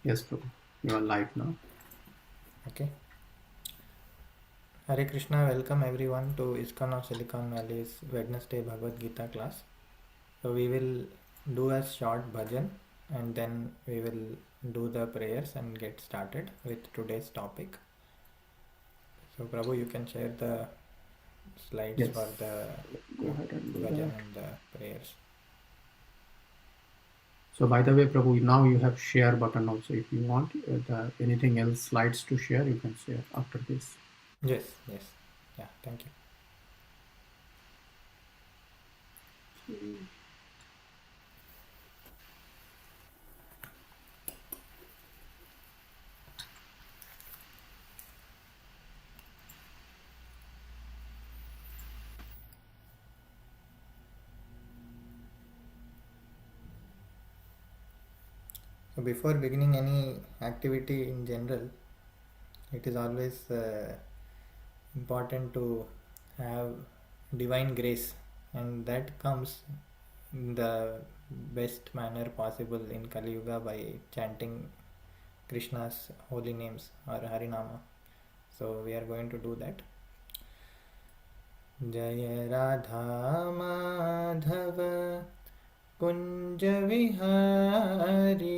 Yes, Prabhu. You are live now. Okay. Hare Krishna, welcome everyone to ISKCON of Silicon Valley's Wednesday Bhagavad Gita class. So we will do a short bhajan and then we will do the prayers and get started with today's topic. So Prabhu, you can share the slides Yes. for the Go ahead and do bhajan that. and the prayers. So by the way, Prabhu, now you have share button also. If you want anything else slides to share, you can share after this. Yes. Yeah, thank you. So before beginning any activity in general, it is always important to have divine grace, and that comes in the best manner possible in Kali Yuga by chanting Krishna's holy names or Harinama. So we are going to do that. Jaya Radha Madhava Kunja Vihari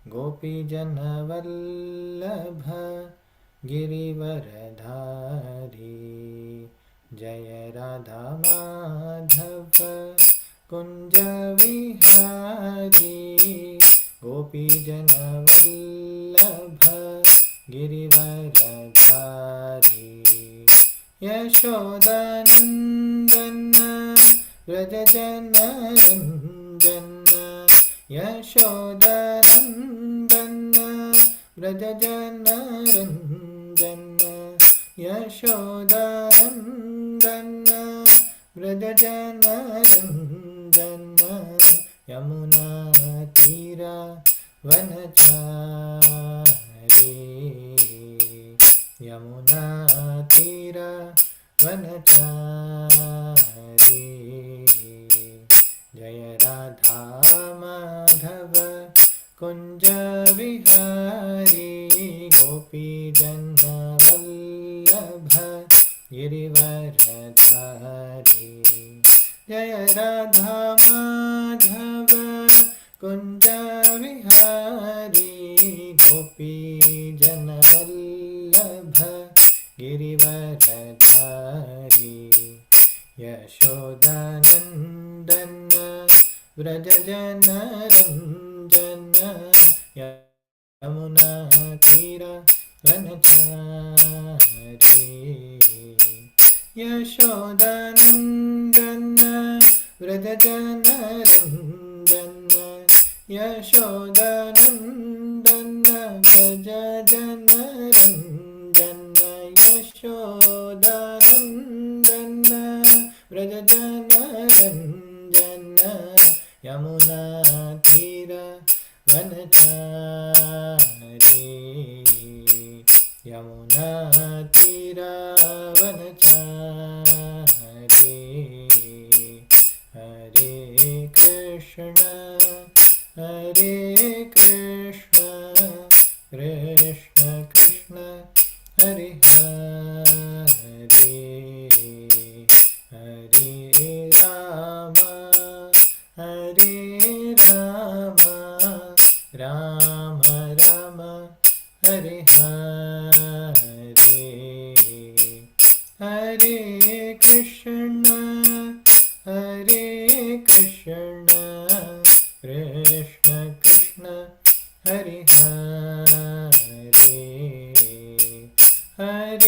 Gopi Jana Vallabha Girivaradhari Jaya Radha Madhava Kunja Vihari Gopi Jana Vallabha Girivaradhari Yashodanandana Vrajajana Ranjana Yashodanandana Vrajajana Ranjana Yashodanandana Vrajajana Ranjana Yamuna Tira Vanachari Yamuna Tira Vanachari Jaya Radha Madhava Kunja Vihari Gopi Jana Vallabha Girivaradhari Jaya Radha Madhava Kunja Vihari Gopi Jana Vallabha Girivaradhari Yashodanandana Vrajajana Ranjana Yamuna Tira Vanachari Yashodanandana Vrajajana Ranjana Yashodanandana Vrajajana Ranjana Yashodanandana Vrajajana Ranjana Yamuna Tira Vanachari Yamuna Tira Vanachari Hare Krishna Hare Krishna Krishna Krishna Hare Hare Hare Rama Hare Rama Rama Rama Hare Hare Hare Krishna Hare Krishna Krishna Krishna Hare Hare Hare Rama Hare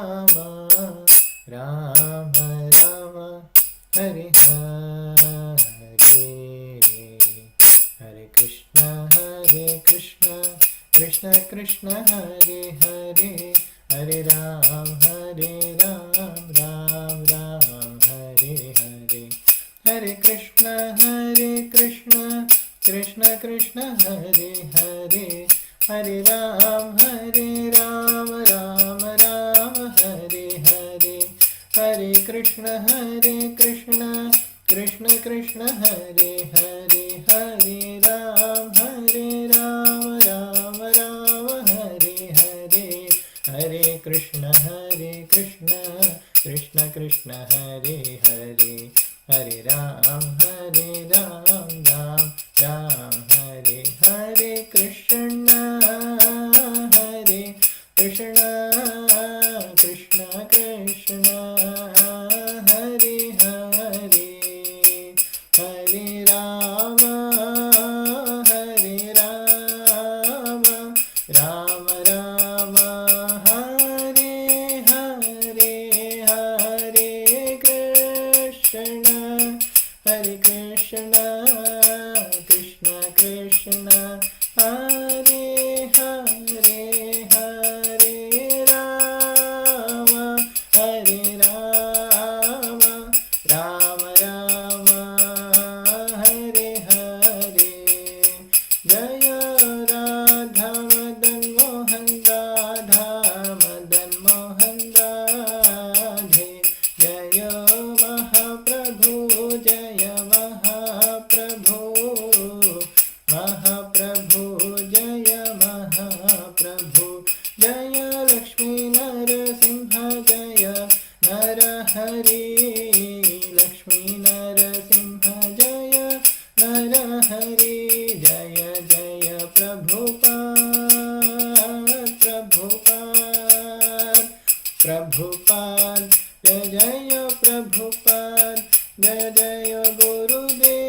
Rama Rama Rama Hare Hare Hare Krishna Krishna Krishna Hare Hare Hare Ram Ram Ram Hare Hare Hare Krishna Krishna Krishna Hare Hare Hare Ram Ram Ram Hare Hare Hare Krishna Krishna Krishna Krishna Hare Hare Hare Ram Ram Ram Hare Hare Hare Krishna Krishna Krishna Hare Hare Hare Ram Ram Hare Hare Krishna Krishna Krishna Krishna Hare Hare Hare Rama Rama Rama Hare Hare Hare Krishna Krishna Krishna Hare Hare Hare Rama Rama Rama Hare Hare Jaya Radha Madan Mohan Radha Madan Mohan Radhe Jaya Mahaprabhu Jaya Mahaprabhu Mahaprabhu Jaya Mahaprabhu Jaya Lakshmi Narasimha Jaya Narahari Lakshmi Narasimha Jaya Narahari Jaya Jaya Prabhupada Prabhupada Prabhupada Jaya Jaya Prabhupada Jaya Jaya Gurudev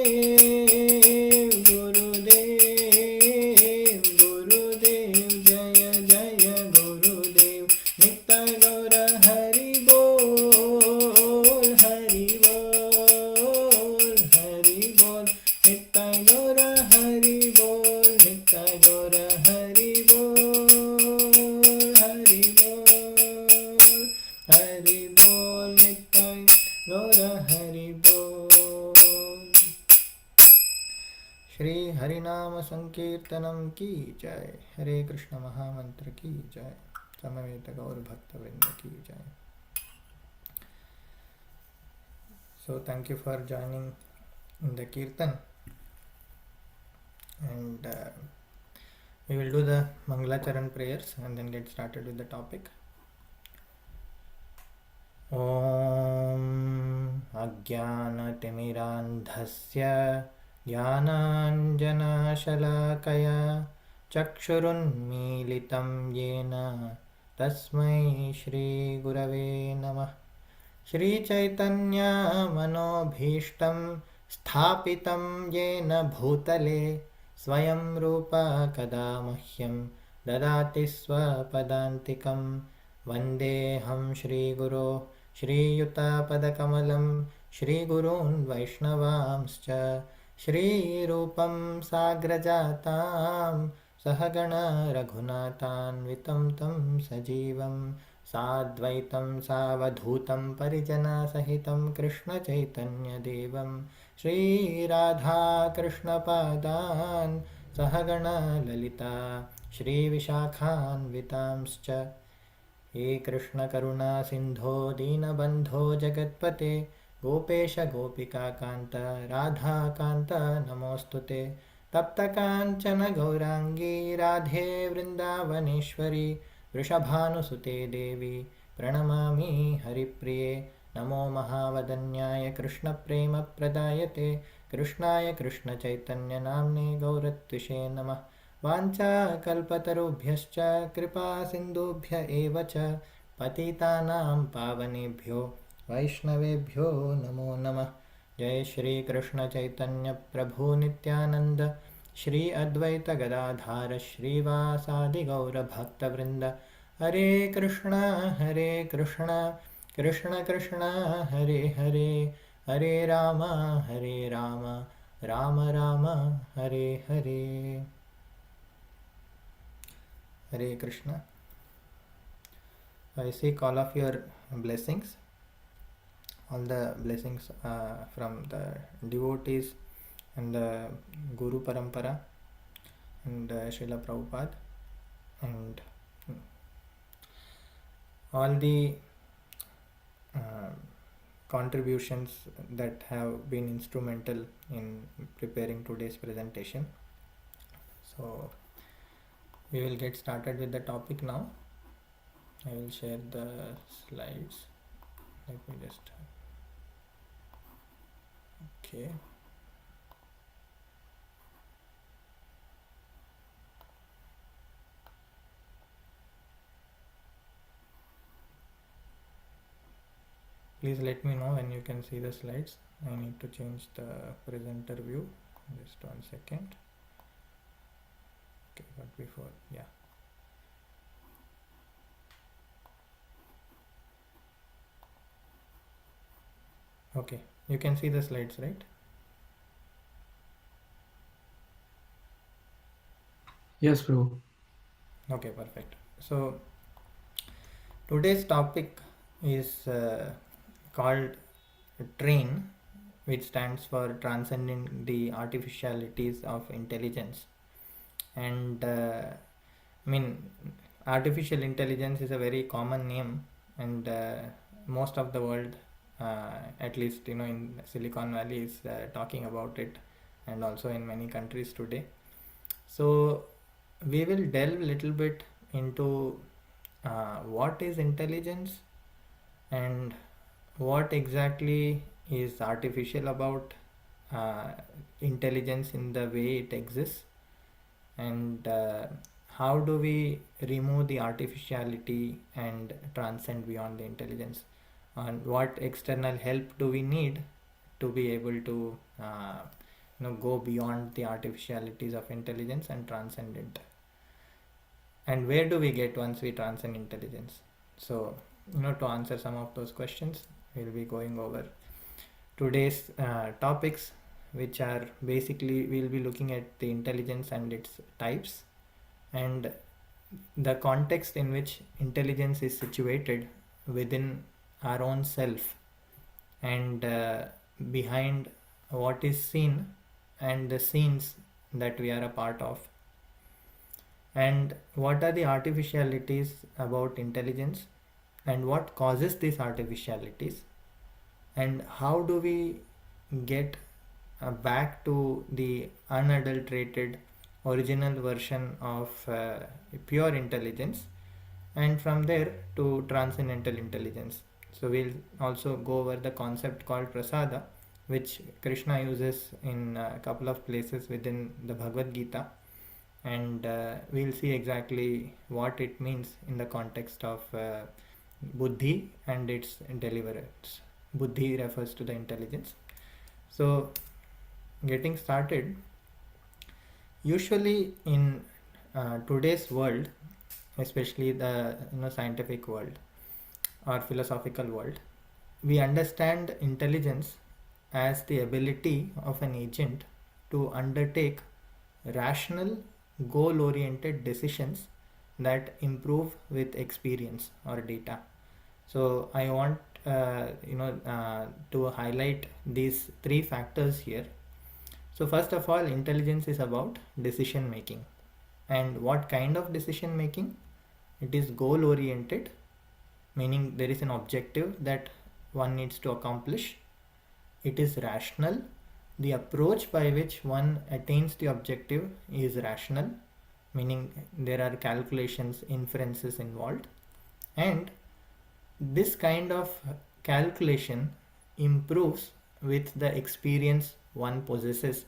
Gurudev Gurudev Jaya Jaya Gurudev Nitya Gaura Hari Bol Hari Bol Hari Bol Nitya Gaura Hari Bol Nitya Gaura Hari Bol Hari Bol Hari Bol Nitya Gaura Hari Bol Shri Harinama Sankirtanam ki jai Hare Krishna Mahamantra ki jai Samaveta Gaur Bhakta Vrinda ki jai. So thank you for joining in the Kirtan, and we will do the Mangalacharan prayers and then get started with the topic. Om Ajnanaatimirandhasya Jnananjanashalakaya Chakshurunmilitam Yena Tasmai Shri Gurave Namah. Shri Caitanya Manobhishtam Sthapitam Yena Bhutale Swayam Rupa Kada Mahyam Dadati Swapadantikam Vandeham Shri Guru Shri Yuta Padakamalam Shri Gurun Vaishnavamscha Shri Rupam Sagrajatam Sahagana Raghunatan Vitam Tam Sajivam Sadvaitam Savadhutam Parijana Sahitam Krishna Caitanya Devam Shri Radha Krishna Padan Sahagana Lalita Shri Vishakhan Vitamscha He Krishna Karuna Sindho Deenabandho Jagatpate Gopesha Gopika Kanta Radha Kanta Namostute Tapta Kanchana Gaurangi Radhe Vrindavaneshwari Vrishabhanusute Devi Pranamami Haripriye Namo Mahavadanyaya Krishna Prema Pradayate Krishnaya Krishna Chaitanya Namne Gauratvishe Namah Vancha Kalpatarubhyascha Kripa Sindubhya Evacha Patitanam Pavanebhyo Vaishnavebhyo Namo Namah Jai Shri Krishna Chaitanya Prabhu Nityananda Shri Advaita Gadadhara Shri Vasadi Gaura Bhakta Vrinda Hare Krishna Krishna Krishna Hare Hare Hare Rama Rama Rama Hare Hare. Hare Krishna. I seek all of your blessings, all the blessings from the devotees and the Guru Parampara and Srila Prabhupada, and all the contributions that have been instrumental in preparing today's presentation. So we will get started with the topic now. I will share the slides. Let me just okay. Please let me know when you can see the slides. I need to change the presenter view. Just 1 second. Okay, but before, yeah. Okay, you can see the slides, right? Yes, Prabhu. Okay, perfect. So today's topic is called TRAIN, which stands for Transcending the Artificialities of Intelligence. And I mean, artificial intelligence is a very common name, and most of the world, at least in Silicon Valley, is talking about it, and also in many countries today. So we will delve a little bit into what is intelligence and what exactly is artificial about intelligence in the way it exists, and how do we remove the artificiality and transcend beyond the intelligence, and what external help do we need to be able to go beyond the artificialities of intelligence and transcend it, and where do we get once we transcend intelligence. So to answer some of those questions, we'll be going over today's topics, which are basically we'll be looking at the intelligence and its types, and the context in which intelligence is situated within our own self, and behind what is seen and the scenes that we are a part of, and what are the artificialities about intelligence, and what causes these artificialities, and how do we get back to the unadulterated original version of pure intelligence, and from there to transcendental intelligence. So we'll also go over the concept called prasada, which Krishna uses in a couple of places within the Bhagavad Gita, and we'll see exactly what it means in the context of buddhi and its deliverance. Buddhi refers to the intelligence. So getting started, usually in today's world, especially the scientific world or philosophical world, we understand intelligence as the ability of an agent to undertake rational, goal-oriented decisions that improve with experience or data. So I want to highlight these three factors here. So first of all, intelligence is about decision making. And what kind of decision making? It is goal oriented, meaning there is an objective that one needs to accomplish. It is rational. The approach by which one attains the objective is rational, meaning there are calculations, inferences involved. And this kind of calculation improves with the experience one possesses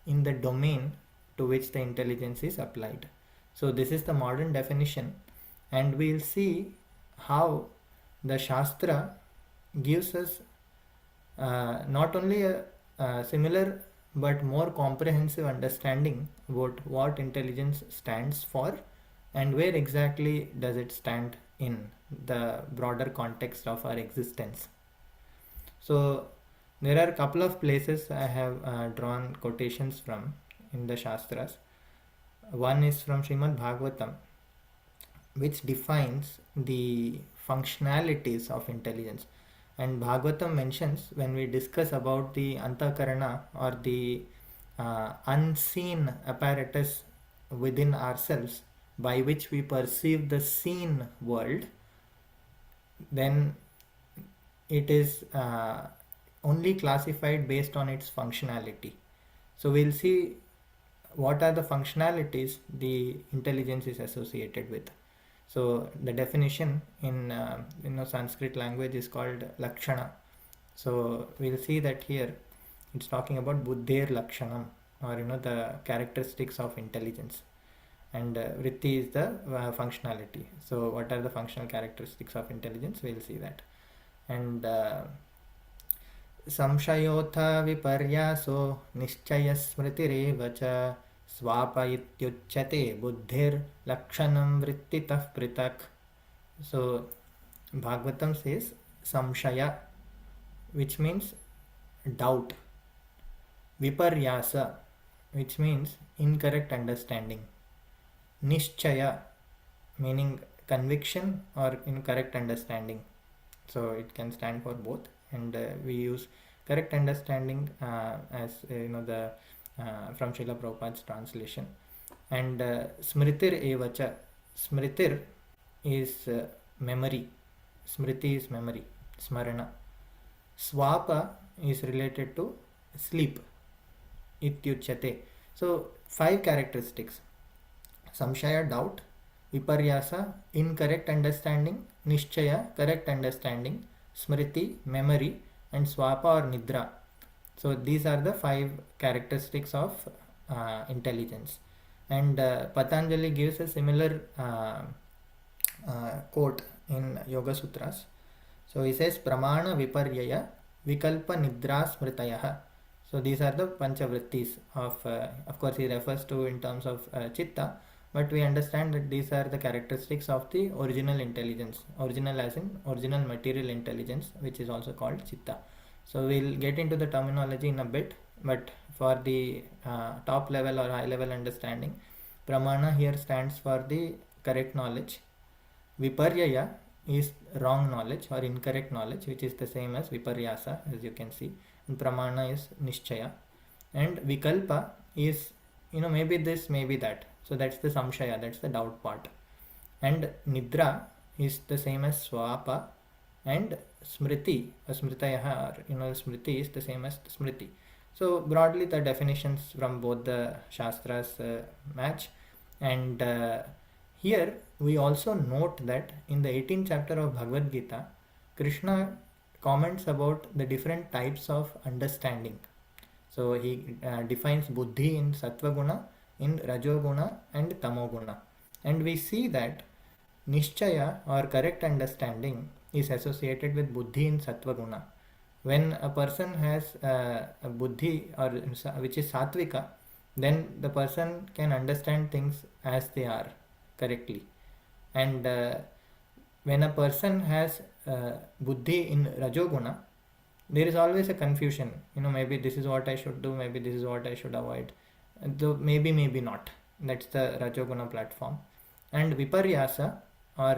in the domain to which the intelligence is applied. So this is the modern definition, and we'll see how the Shastra gives us not only a similar but more comprehensive understanding about what intelligence stands for and where exactly does it stand in the broader context of our existence. So there are a couple of places I have drawn quotations from in the Shastras. One is from Srimad Bhagavatam, which defines the functionalities of intelligence. And Bhagavatam mentions, when we discuss about the Antakarana or the unseen apparatus within ourselves by which we perceive the seen world, then it is only classified based on its functionality. So we'll see what are the functionalities the intelligence is associated with. So the definition in Sanskrit language is called lakshana. So we'll see that here it's talking about buddhir lakshanam, or the characteristics of intelligence, and vritti is the functionality. So what are the functional characteristics of intelligence? We'll see that. And संशयोऽथ विपर्यासो निश्चयस्मृतिरेव च swap इत्युच्यते बुद्धिर्लक्षणं वृत्तितः पृथक्. So Bhagavatam says samshaya, which means doubt, viparyasa, which means incorrect understanding, nishchaya, meaning conviction or incorrect understanding. So it can stand for both, and we use correct understanding as the from Srila Prabhupada's translation. And smritir evacha, smritir is memory, smriti is memory, smarana. Swapa is related to sleep, ityuchyate. So 5 characteristics: samshaya, doubt; viparyasa, incorrect understanding; nishchaya, correct understanding; smriti, memory; and swapa or nidra. So these are the 5 characteristics of intelligence. And Patanjali gives a similar quote in Yoga Sutras. So he says pramana viparyaya vikalpa nidra smritayah. So these are the panchavrittis of course he refers to in terms of chitta, but we understand that these are the characteristics of the original intelligence, original as in original material intelligence, which is also called chitta. So we'll get into the terminology in a bit, but for the top level or high level understanding, pramana here stands for the correct knowledge. Viparyaya is wrong knowledge or incorrect knowledge, which is the same as viparyasa, as you can see. And pramana is nishchaya. And vikalpa is, maybe this, maybe that. So that's the samshaya, that's the doubt part. And nidra is the same as swapa. And smriti, smritayah, smriti is the same as smriti. So broadly the definitions from both the shastras match. And here we also note that in the 18th chapter of Bhagavad Gita, Krishna comments about the different types of understanding. So he defines buddhi in sattva guna, in rajoguna and tamoguna. And we see that nishchaya or correct understanding is associated with buddhi in sattva guna. When a person has a buddhi or which is sattvika, then the person can understand things as they are correctly. And when a person has buddhi in rajoguna, there is always a confusion. Maybe this is what I should do, maybe this is what I should avoid. Though maybe not. That's the rajoguna platform. And viparyasa or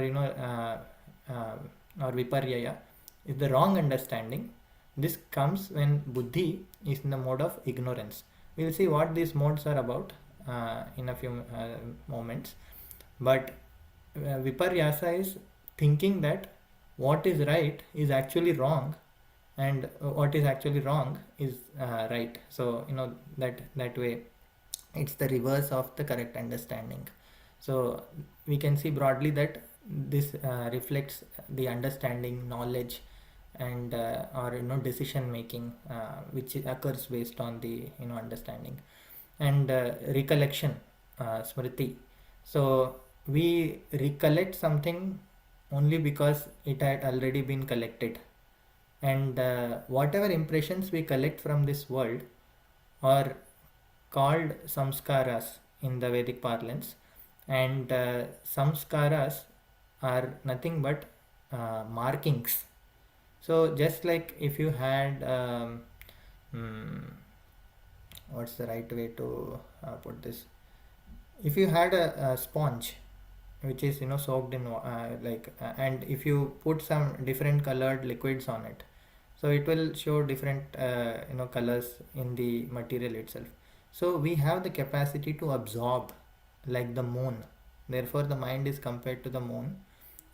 or viparyaya is the wrong understanding. This comes when buddhi is in the mode of ignorance. We'll see what these modes are about in a few moments. But viparyasa is thinking that what is right is actually wrong, and what is actually wrong is right. So that way it's the reverse of the correct understanding. So we can see broadly that this reflects the understanding, knowledge, and or decision making which occurs based on the understanding. And recollection, smriti. So we recollect something only because it had already been collected, and whatever impressions we collect from this world are called samskaras in the Vedic parlance. And samskaras are nothing but markings. So just like if you had what's the right way to put this, if you had a sponge which is soaked in and if you put some different colored liquids on it, so it will show different colors in the material itself. So we have the capacity to absorb like the moon. Therefore the mind is compared to the moon,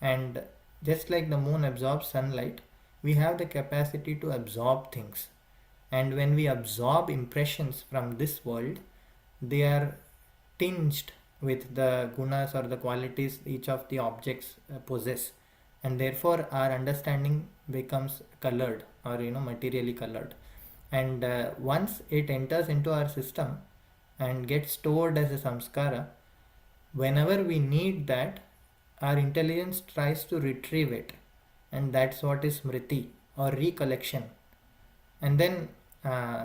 and just like the moon absorbs sunlight, we have the capacity to absorb things. And when we absorb impressions from this world, they are tinged with the gunas or the qualities each of the objects possess, and therefore our understanding becomes colored, or materially colored. And once it enters into our system and gets stored as a samskara, whenever we need that, our intelligence tries to retrieve it, and that's what is smriti or recollection. And then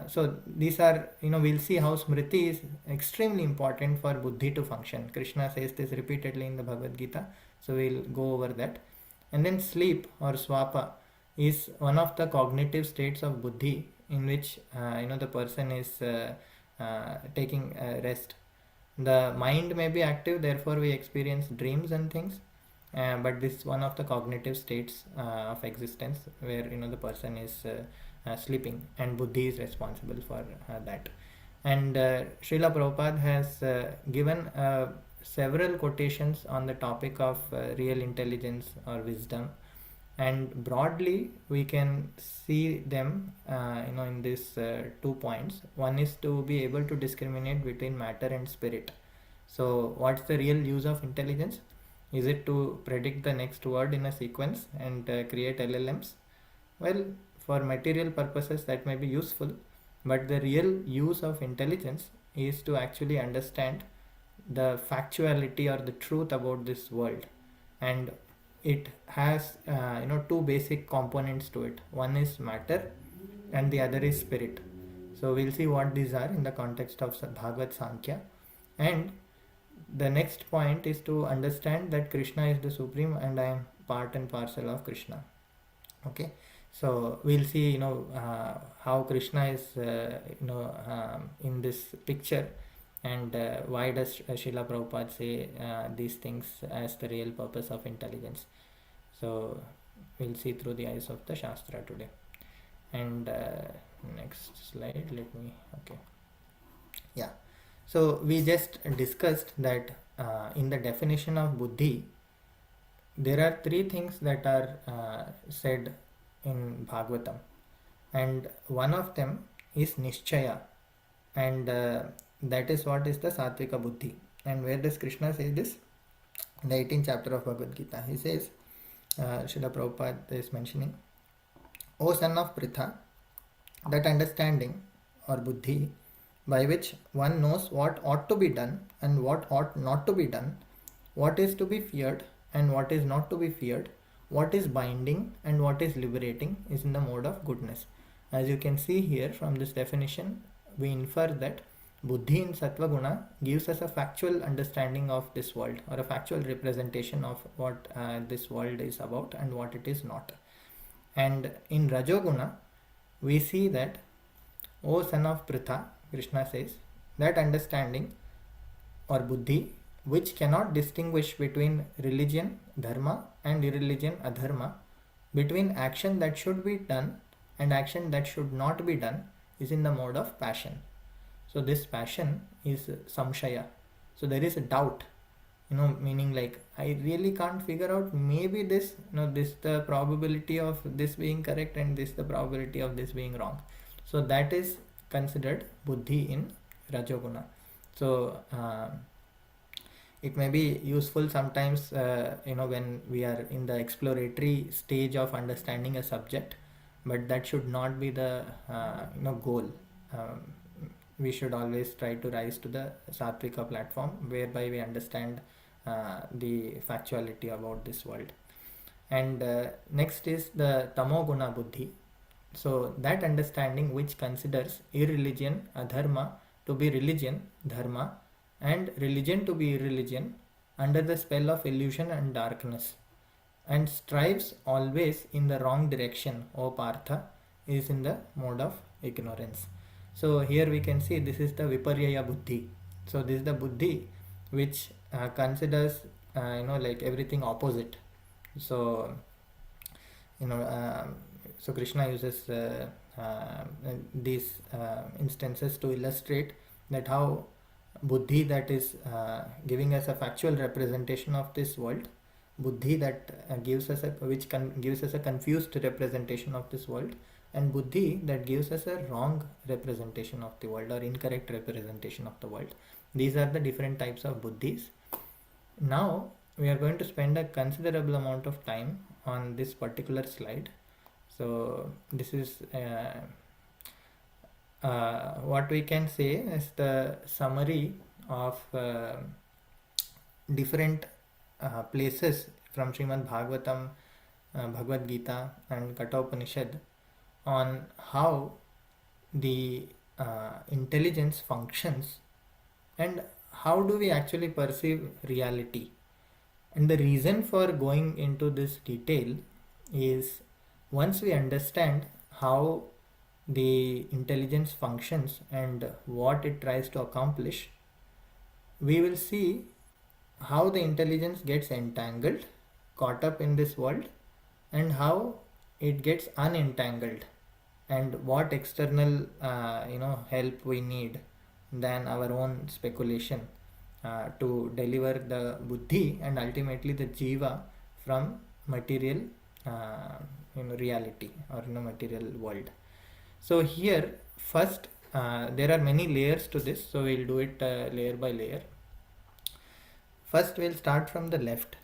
so these are, we'll see how smriti is extremely important for buddhi to function. Krishna says this repeatedly in the Bhagavad Gita, so we'll go over that. And then sleep or swapa is one of the cognitive states of buddhi, in which the person is taking rest. The mind may be active, therefore we experience dreams and things, but this is one of the cognitive states of existence where the person is sleeping, and buddhi is responsible for that. And Srila Prabhupada has given several quotations on the topic of real intelligence or wisdom, and broadly we can see them in these 2 points. One is to be able to discriminate between matter and spirit. So what's the real use of intelligence? Is it to predict the next word in a sequence and create LLMs? Well, for material purposes that may be useful, but the real use of intelligence is to actually understand the factuality or the truth about this world. And it has 2 basic components to it. One is matter and the other is spirit. So we'll see what these are in the context of Bhagavad Sankhya. And the next point is to understand that Krishna is the supreme and I am part and parcel of Krishna. Okay, so we'll see how Krishna is in this picture, and why does Srila Prabhupada say these things as the real purpose of intelligence. So we'll see through the eyes of the Shastra today. And next slide, so we just discussed that in the definition of buddhi, there are 3 things that are said in Bhagavatam, and one of them is nishchaya, and that is what is the sattvika buddhi. And where does Krishna say this? In the 18th chapter of Bhagavad Gita, he says, Srila Prabhupada is mentioning, O son of Pritha, that understanding or buddhi by which one knows what ought to be done and what ought not to be done, what is to be feared and what is not to be feared, what is binding and what is liberating, is in the mode of goodness. As you can see here from this definition, we infer that buddhi in sattva guna gives us a factual understanding of this world, or a factual representation of what this world is about and what it is not. And in rajoguna, we see that, O son of Pritha, Krishna says, that understanding or buddhi which cannot distinguish between religion, dharma, and irreligion, adharma, between action that should be done and action that should not be done, is in the mode of passion. So this passion is samshaya. So there is a doubt, meaning like, I really can't figure out, maybe this, this the probability of this being correct and this the probability of this being wrong. So that is considered buddhi in rajoguna. So it may be useful sometimes when we are in the exploratory stage of understanding a subject, but that should not be the goal. We should always try to rise to the sattvika platform, whereby we understand the factuality about this world. And next is the tamoguna buddhi. So that understanding which considers irreligion, adharma, to be religion, dharma, and religion to be irreligion, under the spell of illusion and darkness, and strives always in the wrong direction, O Partha, is in the mode of ignorance. So here we can see this is the viparyaya buddhi. So this is the buddhi which considers like everything opposite. So so Krishna uses these instances to illustrate that how buddhi that is giving us a factual representation of this world buddhi that gives us gives us a confused representation of this world, and buddhi that gives us a wrong representation of the world or incorrect representation of the world. These are the different types of buddhis. Now we are going to spend a considerable amount of time on this particular slide. So this is what we can say is the summary of different places from Srimad Bhagavatam, Bhagavad Gita and Katha Upanishad on how the intelligence functions and how do we actually perceive reality. And the reason for going into this detail is, once we understand how the intelligence functions and what it tries to accomplish, we will see how the intelligence gets entangled, caught up in this world, and how it gets unentangled, and what external help we need than our own speculation to deliver the buddhi and ultimately the jiva from material reality or material world. So here first there are many layers to this, so we'll do it layer by layer. First we'll start from the left,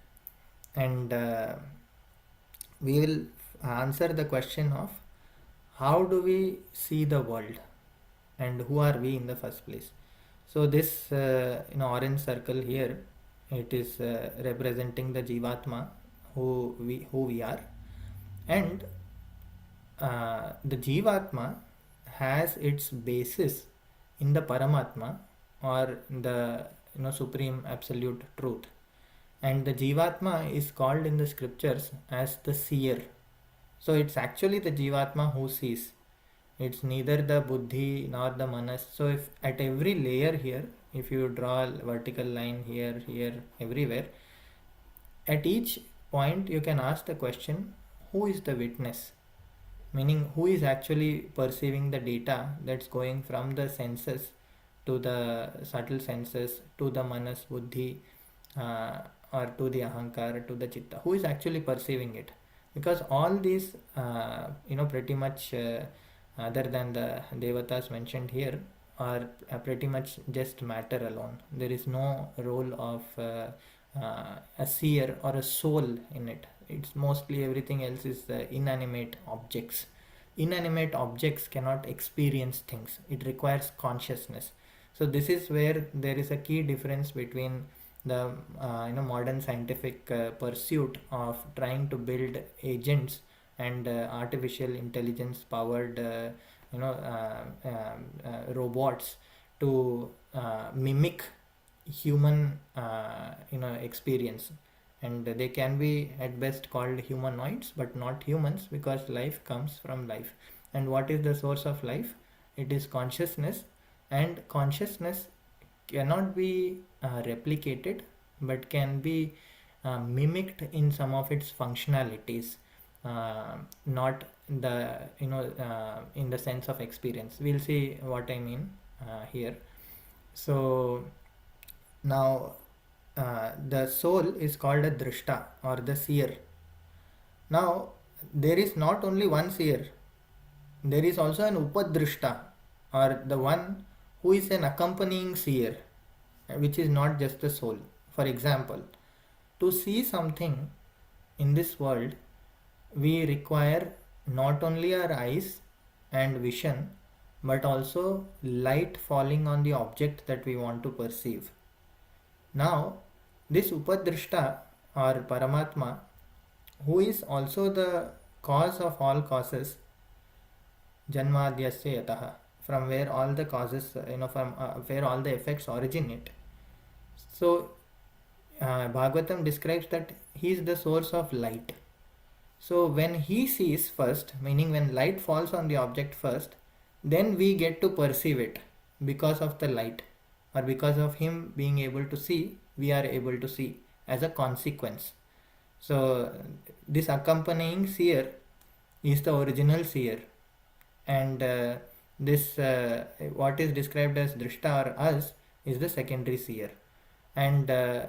and we will answer the question of how do we see the world and who are we in the first place. So this orange circle here, it is representing the Jivatma, who we are, and the Jivatma has its basis in the Paramatma, or the supreme absolute truth, and the Jivatma is called in the scriptures as the seer. So it's actually the Jivatma who sees. It's neither the buddhi nor the manas. So if at every layer here, if you draw a vertical line here, everywhere, at each point you can ask the question, who is the witness? Meaning, who is actually perceiving the data that's going from the senses to the subtle senses to the manas, buddhi, or to the ahankara, to the chitta? Who is actually perceiving it? Because all these pretty much other than the devatas mentioned here are pretty much just matter alone. There is no role of a seer or a soul in it. It's mostly everything else is inanimate objects. Inanimate objects cannot experience things. It requires consciousness. So this is where there is a key difference between the modern scientific pursuit of trying to build agents and artificial intelligence powered robots to mimic human experience, and they can be at best called humanoids but not humans, because life comes from life. And what is the source of life? It is consciousness, and consciousness cannot be replicated but can be mimicked in some of its functionalities, not the in the sense of experience. We'll see what I mean here. So now the soul is called a drishta or the seer. Now there is not only one seer, there is also an upadrishta, or the one who is an accompanying seer, which is not just the soul. For example, to see something in this world, we require not only our eyes and vision, but also light falling on the object that we want to perceive. Now, this Upadrishta or Paramatma, who is also the cause of all causes, Janmadhyasya Yataha, from where all the causes, from where all the effects originate. So, Bhagavatam describes that he is the source of light. So when he sees first, meaning when light falls on the object first, then we get to perceive it because of the light, or because of him being able to see, we are able to see as a consequence. So this accompanying seer is the original seer, and this what is described as drishta or us is the secondary seer. And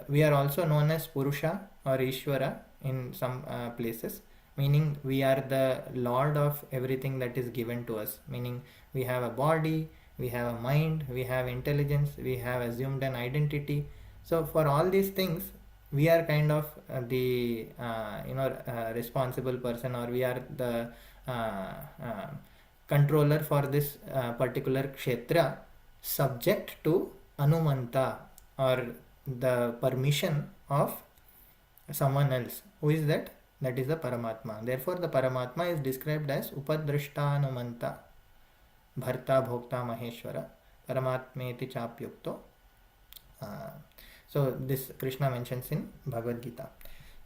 we are also known as Purusha or Ishvara in some places, meaning we are the lord of everything that is given to us, meaning we have a body, we have a mind, we have intelligence, we have assumed an identity. So for all these things, we are kind of the responsible person, or we are the uh, uh, controller for this particular kshetra, subject to Anumanta, or the permission of someone else. Who is that? That is the Paramatma. Therefore, the Paramatma is described as Upadrishtanumanta, Bharta Bhokta Maheshwara, Paramatmeti Chapyukto. So this Krishna mentions in Bhagavad Gita.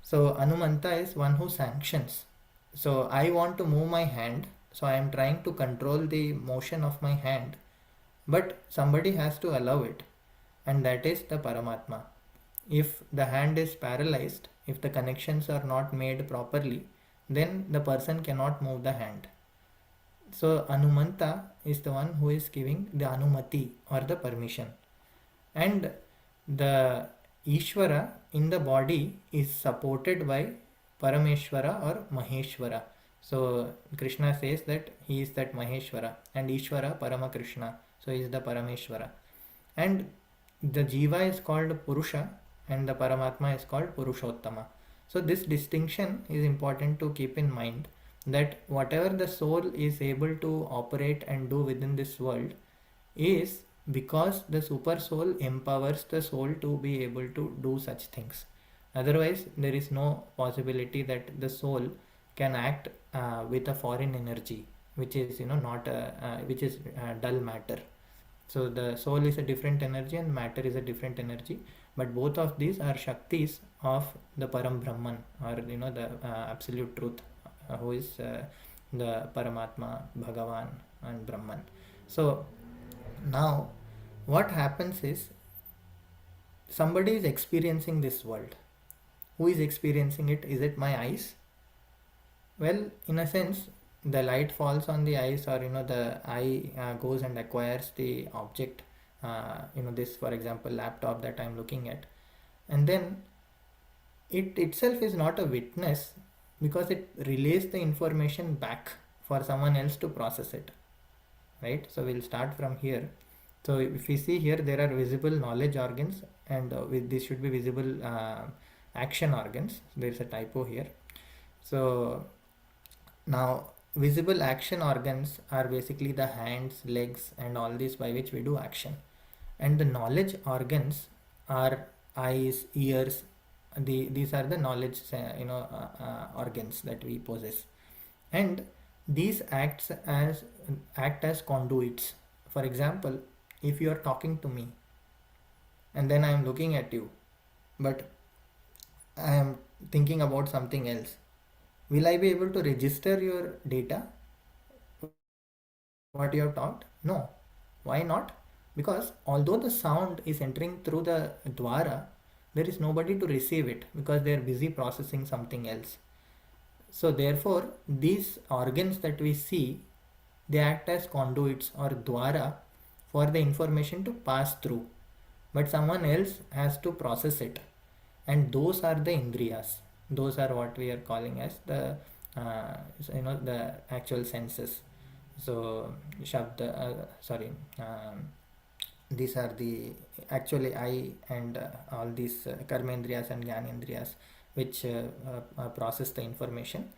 So Anumanta is one who sanctions. So I want to move my hand, so I am trying to control the motion of my hand, but somebody has to allow it, and that is the Paramatma. If the hand is paralyzed, if the connections are not made properly, then the person cannot move the hand. So Anumanta is the one who is giving the Anumati, or the permission. And the Ishvara in the body is supported by Parameshwara or Maheshwara. So Krishna says that he is that Maheshwara, and Ishvara Paramakrishna, so he is the Parameshwara. And the Jiva is called Purusha, and the Paramatma is called Purushottama. So this distinction is important to keep in mind, that whatever the soul is able to operate and do within this world is because the super soul empowers the soul to be able to do such things. Otherwise, there is no possibility that the soul can act with a foreign energy, which is not which is dull matter. So the soul is a different energy and matter is a different energy, but both of these are Shaktis of the Param Brahman, or the absolute truth, who is the Paramatma, Bhagavan and Brahman. So now what happens is, somebody is experiencing this world. Who is experiencing it? Is it my eyes? Well, in a sense, the light falls on the eyes, or the eye goes and acquires the object, this, for example, laptop that I'm looking at, and then it itself is not a witness, because it relays the information back for someone else to process it, right? So we'll start from here. So if we see here, there are visible knowledge organs, and this should be visible action organs. There is a typo here. So now visible action organs are basically the hands, legs and all these by which we do action, and the knowledge organs are eyes, ears. These are the knowledge organs that we possess, and these act as conduits. For example, if you are talking to me and then I am looking at you, but I am thinking about something else, will I be able to register your data, what you have talked? No. Why not? Because although the sound is entering through the dwara, there is nobody to receive it, because they are busy processing something else. So therefore, these organs that we see, they act as conduits or dwara for the information to pass through, but someone else has to process it, and those are the indriyas. Those are what we are calling as the the actual senses. So shabda, these are the actually eye and all these karmendriyas and jnanendriyas, which process the information,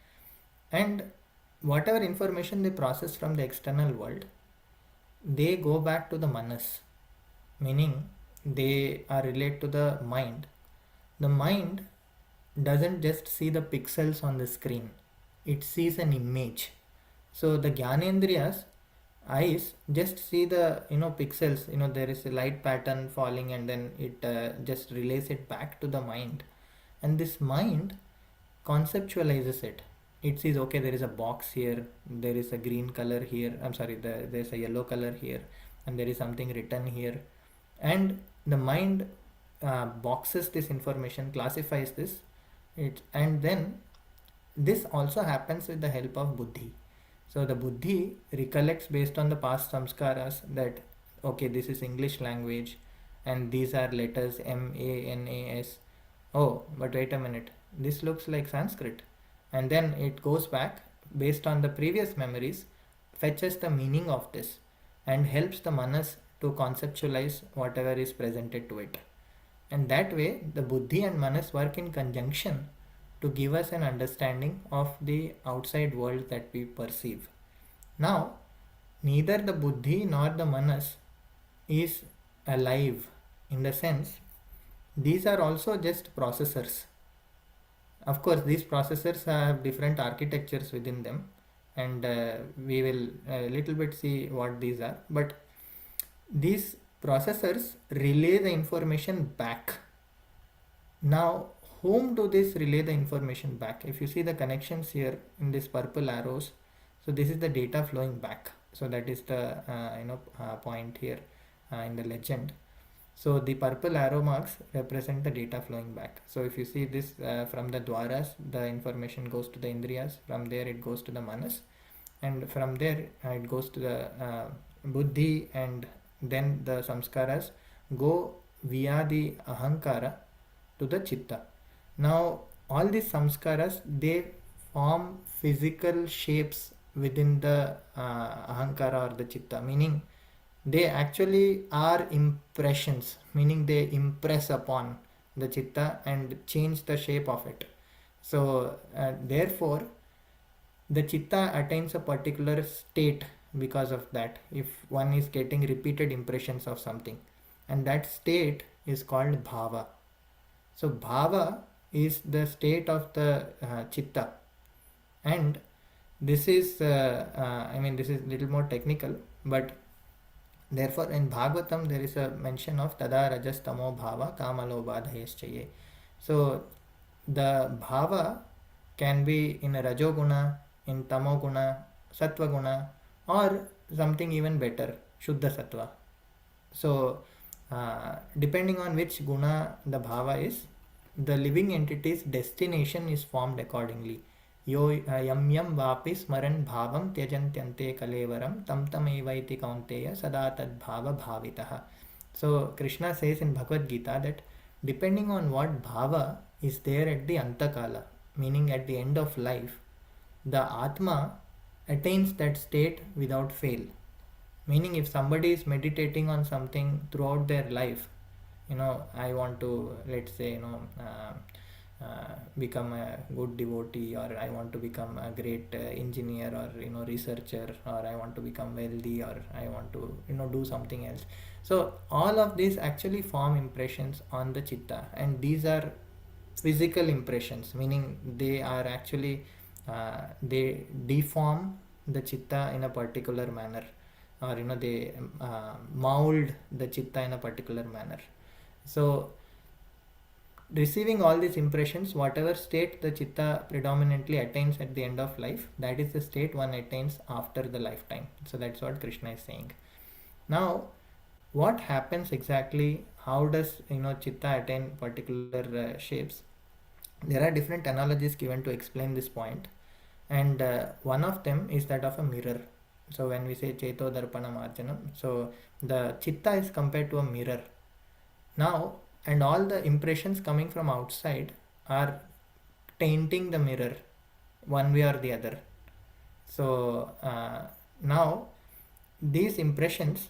and whatever information they process from the external world, they go back to the manas, meaning they are related to the mind. The mind doesn't just see the pixels on the screen, it sees an image. So the jnanendriyas, eyes, just see the pixels, there is a light pattern falling, and then it just relays it back to the mind, and this mind conceptualizes it. It sees, okay, there is a box here, there is a green color here, there's a yellow color here, and there is something written here, and the mind boxes this information, classifies this, and then this also happens with the help of buddhi. So the buddhi recollects based on the past samskaras that, okay, this is English language and these are letters MANAS, oh, but wait a minute, this looks like Sanskrit. And then it goes back based on the previous memories, fetches the meaning of this, and helps the manas to conceptualize whatever is presented to it. And that way, the buddhi and manas work in conjunction to give us an understanding of the outside world that we perceive. Now, neither the buddhi nor the manas is alive, in the sense these are also just processors. Of course, these processors have different architectures within them, and we will a little bit see what these are. But these processors relay the information back. Now, whom do this relay the information back? If you see the connections here in these purple arrows, so this is the data flowing back. So that is the point here in the legend. So the purple arrow marks represent the data flowing back. So if you see this from the dwaras, the information goes to the indriyas. From there it goes to the manas, and from there it goes to the buddhi, and then the samskaras go via the ahankara to the chitta. Now all these samskaras, they form physical shapes within the ahankara or the chitta, meaning they actually are impressions, meaning they impress upon the chitta and change the shape of it. So therefore the chitta attains a particular state because of that, if one is getting repeated impressions of something, and that state is called bhava. So bhava is the state of the chitta, and this is this is little more technical, but therefore in Bhagavatam there is a mention of tada rajas tamo bhava kamalo badhayaschaye. So the bhava can be in a rajoguna, in tamoguna, sattva or something even better, shuddha sattva. So depending on which guna the bhava is, the living entity's destination is formed accordingly. Yo yam yam vapi smaran bhavam tyajantyante kalevaram tam tam evaiti kaunteya sada tad bhava bhavitaha. So Krishna says in Bhagavad Gita that depending on what bhava is there at the antakala, meaning at the end of life, the atma attains that state without fail. Meaning if somebody is meditating on something throughout their life, I want to, let's say, become a good devotee, or I want to become a great engineer, or researcher, or I want to become wealthy, or I want to do something else. So all of these actually form impressions on the chitta, and these are physical impressions, meaning they are actually they deform the chitta in a particular manner, or they mold the chitta in a particular manner. So receiving all these impressions, whatever state the chitta predominantly attains at the end of life, that is the state one attains after the lifetime. So that's what Krishna is saying. Now what happens exactly, how does chitta attain particular shapes? There are different analogies given to explain this point, and one of them is that of a mirror. So when we say cheto darpanam arjanam, so the chitta is compared to a mirror. Now, and all the impressions coming from outside are tainting the mirror one way or the other. So now these impressions,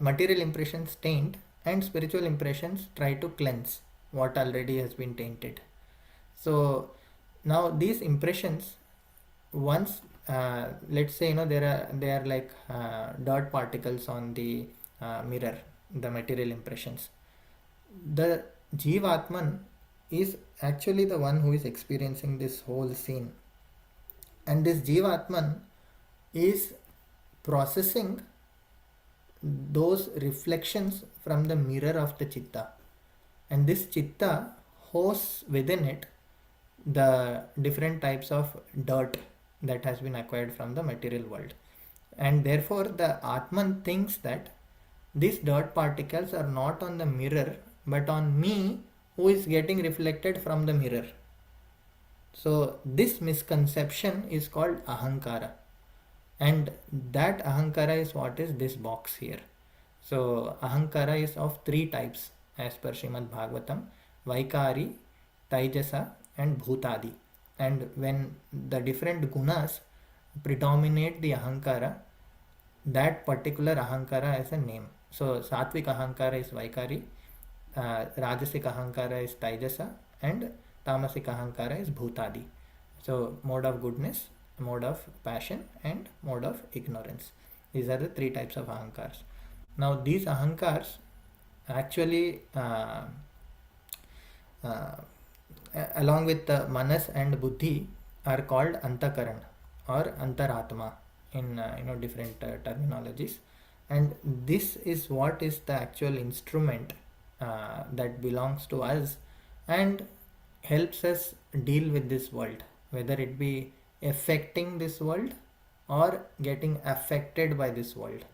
material impressions taint, and spiritual impressions try to cleanse what already has been tainted. So now these impressions, once let's say they are like dot particles on the mirror, the material impressions. The Jivatman is actually the one who is experiencing this whole scene, and this Jivatman is processing those reflections from the mirror of the chitta, and this chitta hosts within it the different types of dirt that has been acquired from the material world, and therefore the Atman thinks that these dirt particles are not on the mirror but on me, who is getting reflected from the mirror. So this misconception is called ahankara, and that ahankara is what is this box here. So ahankara is of three types as per Srimad Bhagavatam. Vaikari, Taijasa and Bhutadi. And when the different gunas predominate the ahankara, that particular ahankara has a name. So sattvic ahankara is Vaikari, rajasic ahankara is Taijasa, and tamasic ahankara is Bhutadi. So mode of goodness, mode of passion, and mode of ignorance. These are the three types of ahankars. Now these ahankars actually along with the manas and buddhi are called antakaran or antaratma in different terminologies, and this is what is the actual instrument that belongs to us and helps us deal with this world, whether it be affecting this world or getting affected by this world.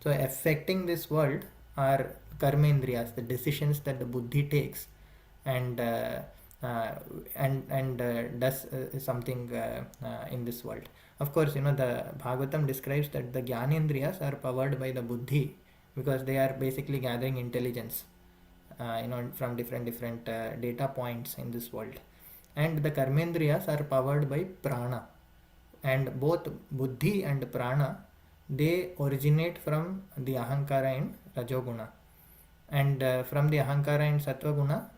So affecting this world are karmendriyas, the decisions that the buddhi takes and does something in this world. Of course, the Bhagavatam describes that the Jnanendriyas are powered by the buddhi because they are basically gathering intelligence from different data points in this world, and the karmendriyas are powered by prana, and both buddhi and prana, they originate from the ahankara in rajoguna, and from the ahankara in sattva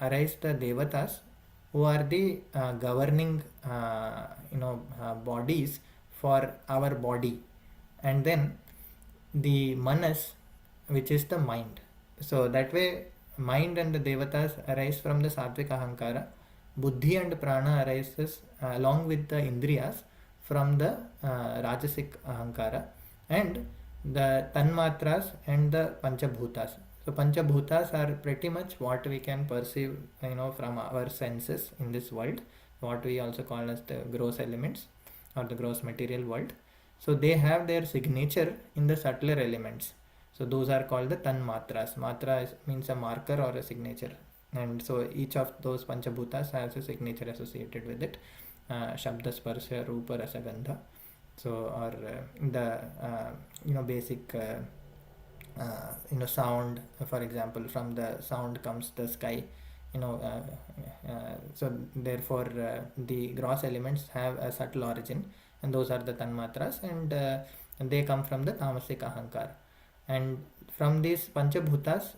arise the devatas, who are the governing bodies for our body, and then the manas, which is the mind. So that way mind and the devatas arise from the sattvic ahankara, buddhi and prana arises along with the indriyas from the rajasic ahankara, and the tanmatras and the panchabhutas. So panchabhutas are pretty much what we can perceive from our senses in this world, what we also call as the gross elements or the gross material world. So they have their signature in the subtler elements. So those are called the tanmatras. Matra means a marker or a signature, and so each of those panchabhutas has a signature associated with it. Shabda, sparsha, rupa, rasa, gandha. So or the basic sound. For example, from the sound comes the sky. So therefore the gross elements have a subtle origin, and those are the tanmatras, and they come from the tamasic ahankar. And from these panchabhutas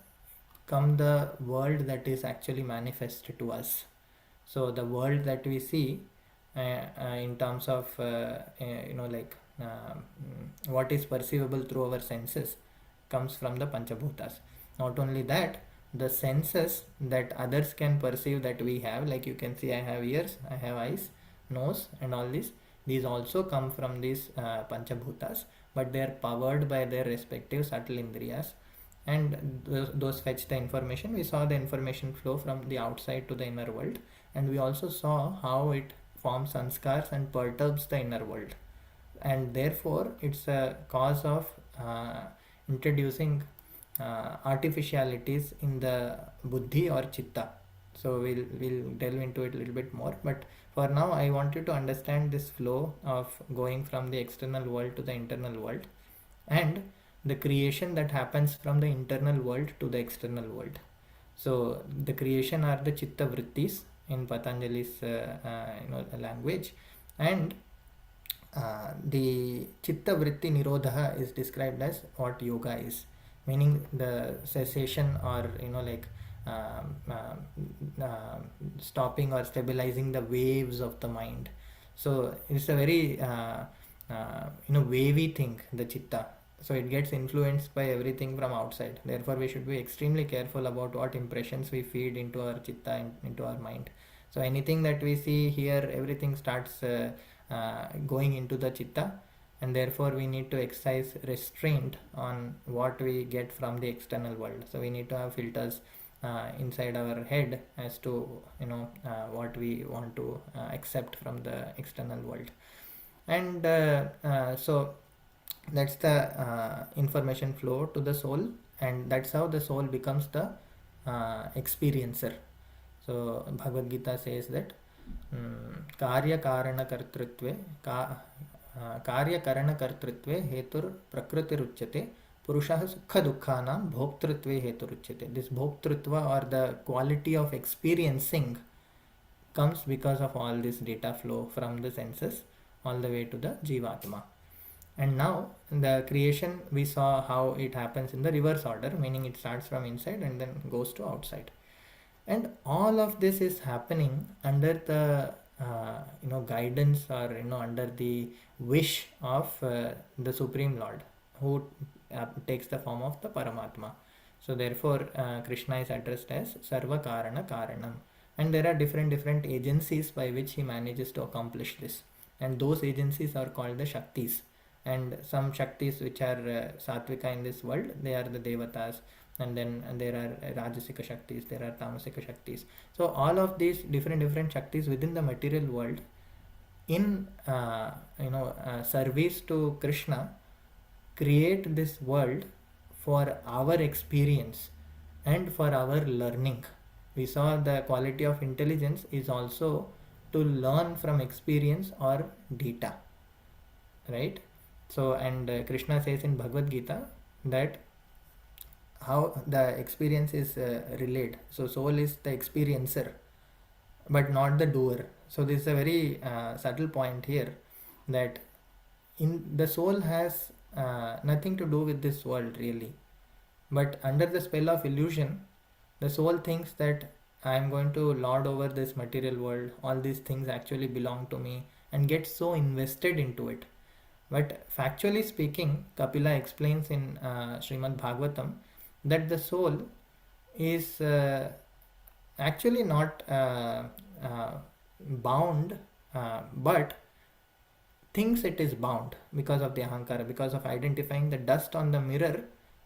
come the world that is actually manifest to us. So the world that we see in terms of what is perceivable through our senses comes from the panchabhutas. Not only that, the senses that others can perceive that we have, like you can see I have ears, I have eyes, nose, and all these also come from these panchabhutas, but they are powered by their respective subtle indriyas, and those fetch the information. We saw the information flow from the outside to the inner world, and we also saw how it forms sanskars and perturbs the inner world, and therefore it's a cause of introducing artificialities in the buddhi or chitta. So we'll delve into it a little bit more, but for now I want you to understand this flow of going from the external world to the internal world, and the creation that happens from the internal world to the external world. So the creation are the chitta vrittis in Patanjali's language, and the chitta vritti nirodha is described as what yoga is, meaning the cessation or stopping or stabilizing the waves of the mind. So it's a very wavy thing, the chitta. So it gets influenced by everything from outside. Therefore we should be extremely careful about what impressions we feed into our chitta and into our mind. So anything that we see here, everything starts going into the chitta, and therefore we need to exercise restraint on what we get from the external world. So we need to have filters inside our head as to what we want to accept from the external world. And so that's the information flow to the soul, and that's how the soul becomes the experiencer. So Bhagavad Gita says that karya karana kartrutve hetur prakriti ruchyate Purushaha sukha dukkhanam bhoktritve heturuchyate. This bhoktritva, or the quality of experiencing, comes because of all this data flow from the senses all the way to the Jivatma. And now in the creation we saw how it happens in the reverse order, meaning it starts from inside and then goes to outside. And all of this is happening under the guidance, or under the wish of the Supreme Lord, who takes the form of the Paramatma. So therefore Krishna is addressed as Sarva Karana Karanam, and there are different agencies by which he manages to accomplish this, and those agencies are called the Shaktis. And some Shaktis which are Satvika in this world, they are the Devatas, and then there are Rajasika Shaktis, there are Tamasika Shaktis. So all of these different Shaktis within the material world, in service to Krishna, create this world for our experience and for our learning. We saw the quality of intelligence is also to learn from experience or data, right? So, and Krishna says in Bhagavad Gita that how the experience is relayed. So soul is the experiencer, but not the doer. So this is a very subtle point here, that in the soul has nothing to do with this world really, but under the spell of illusion, the soul thinks that I am going to lord over this material world, all these things actually belong to me, and gets so invested into it. But factually speaking, Kapila explains in Srimad Bhagavatam that the soul is actually not bound, but thinks it is bound because of the ahankara, because of identifying the dust on the mirror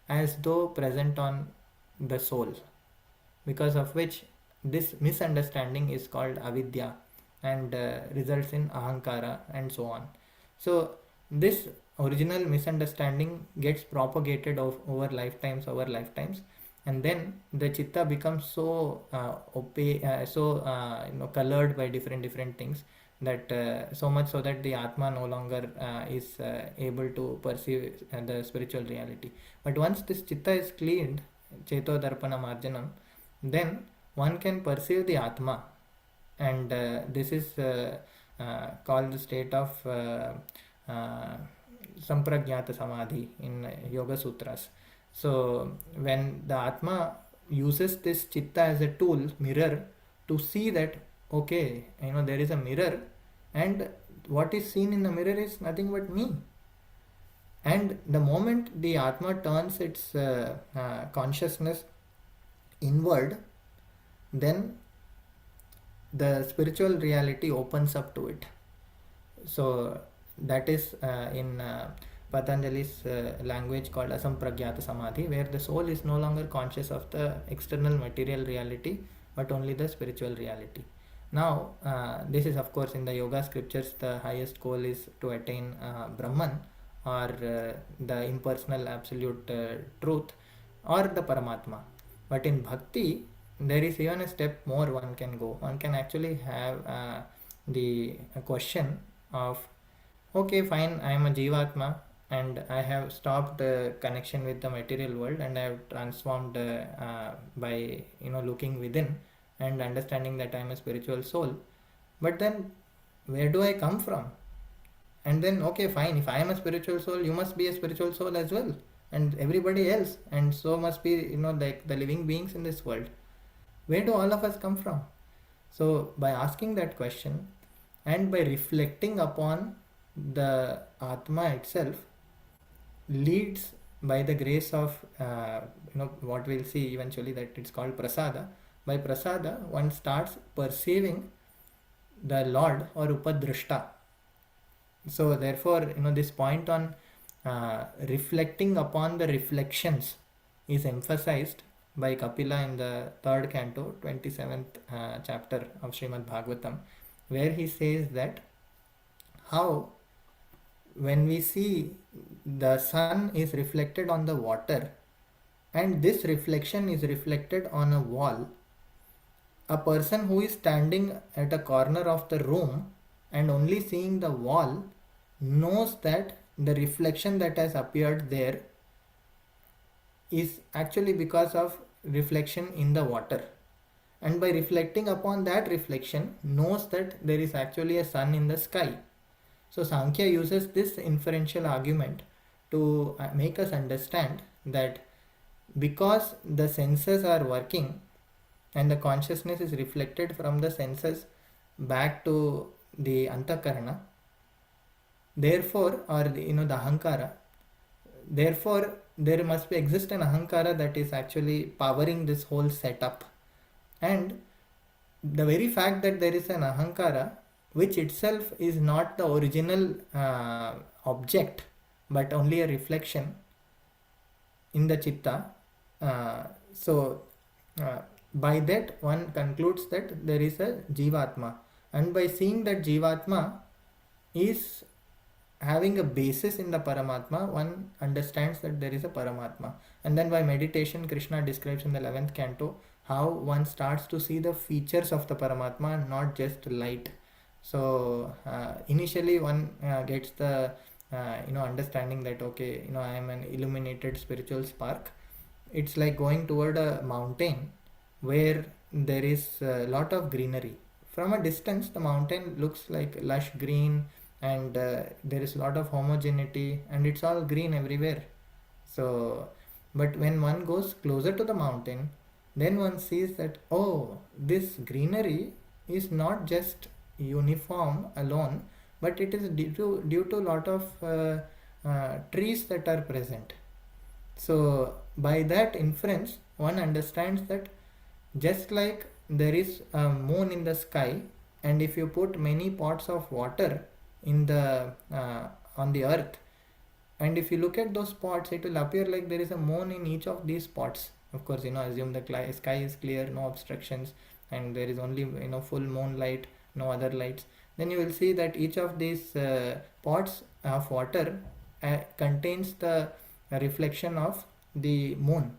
as though present on the soul, because of which this misunderstanding is called avidya, and results in ahankara and so on. So this original misunderstanding gets propagated over lifetimes, and then the chitta becomes so opaque, colored by different things, that so much so that the atma no longer is able to perceive the spiritual reality. But once this chitta is cleaned, cheto darpana marjanam, then one can perceive the atma, and this is called the state of sampragyata samadhi in Yoga Sutras. So when the Atma uses this chitta as a tool, mirror, to see that, okay, there is a mirror, and what is seen in the mirror is nothing but me. And the moment the Atma turns its consciousness inward, then the spiritual reality opens up to it. So that is in Patanjali's language called asampragyata samadhi, where the soul is no longer conscious of the external material reality, but only the spiritual reality. Now this is of course in the yoga scriptures, the highest goal is to attain Brahman, or the impersonal absolute truth, or the Paramatma. But in bhakti there is even a step more one can go. One can actually have the question of, okay, fine, I am a Jivatma and I have stopped the connection with the material world, and I have transformed by looking within and understanding that I am a spiritual soul. But then where do I come from? And then, okay, fine, if I am a spiritual soul, you must be a spiritual soul as well, and everybody else, and so must be like the living beings in this world. Where do all of us come from? So by asking that question and by reflecting upon the Atma itself, leads by the grace of what we'll see eventually, that it's called prasada. By prasada one starts perceiving the Lord, or upadrashta. So therefore this point on reflecting upon the reflections is emphasized by Kapila in the 3rd canto, 27th chapter of Srimad Bhagavatam, where he says that how when we see the sun is reflected on the water, and this reflection is reflected on a wall, a person who is standing at a corner of the room and only seeing the wall knows that the reflection that has appeared there is actually because of reflection in the water, and by reflecting upon that reflection knows that there is actually a sun in the sky. So Sankhya uses this inferential argument to make us understand that because the senses are working and the consciousness is reflected from the senses back to the antakarana, therefore, or the ahankara, therefore there must exist an ahankara that is actually powering this whole setup. And the very fact that there is an ahankara, which itself is not the original object but only a reflection in the chitta, so by that one concludes that there is a jivatma, and by seeing that jivatma is having a basis in the Paramatma, one understands that there is a Paramatma. And then by meditation, Krishna describes in the 11th canto how one starts to see the features of the Paramatma, not just light. So initially one gets the understanding that okay, I am an illuminated spiritual spark. It's like going toward a mountain where there is a lot of greenery. From a distance, the mountain looks like lush green, and there is a lot of homogeneity, and it's all green everywhere. So but when one goes closer to the mountain, then one sees that this greenery is not just uniform alone, but it is due to a lot of trees that are present. So by that inference one understands that just like there is a moon in the sky, and if you put many pots of water in the on the earth, and if you look at those spots, it will appear like there is a moon in each of these spots. Of course, assume the sky is clear, no obstructions, and there is only full moonlight, no other lights. Then you will see that each of these pots of water contains the reflection of the moon,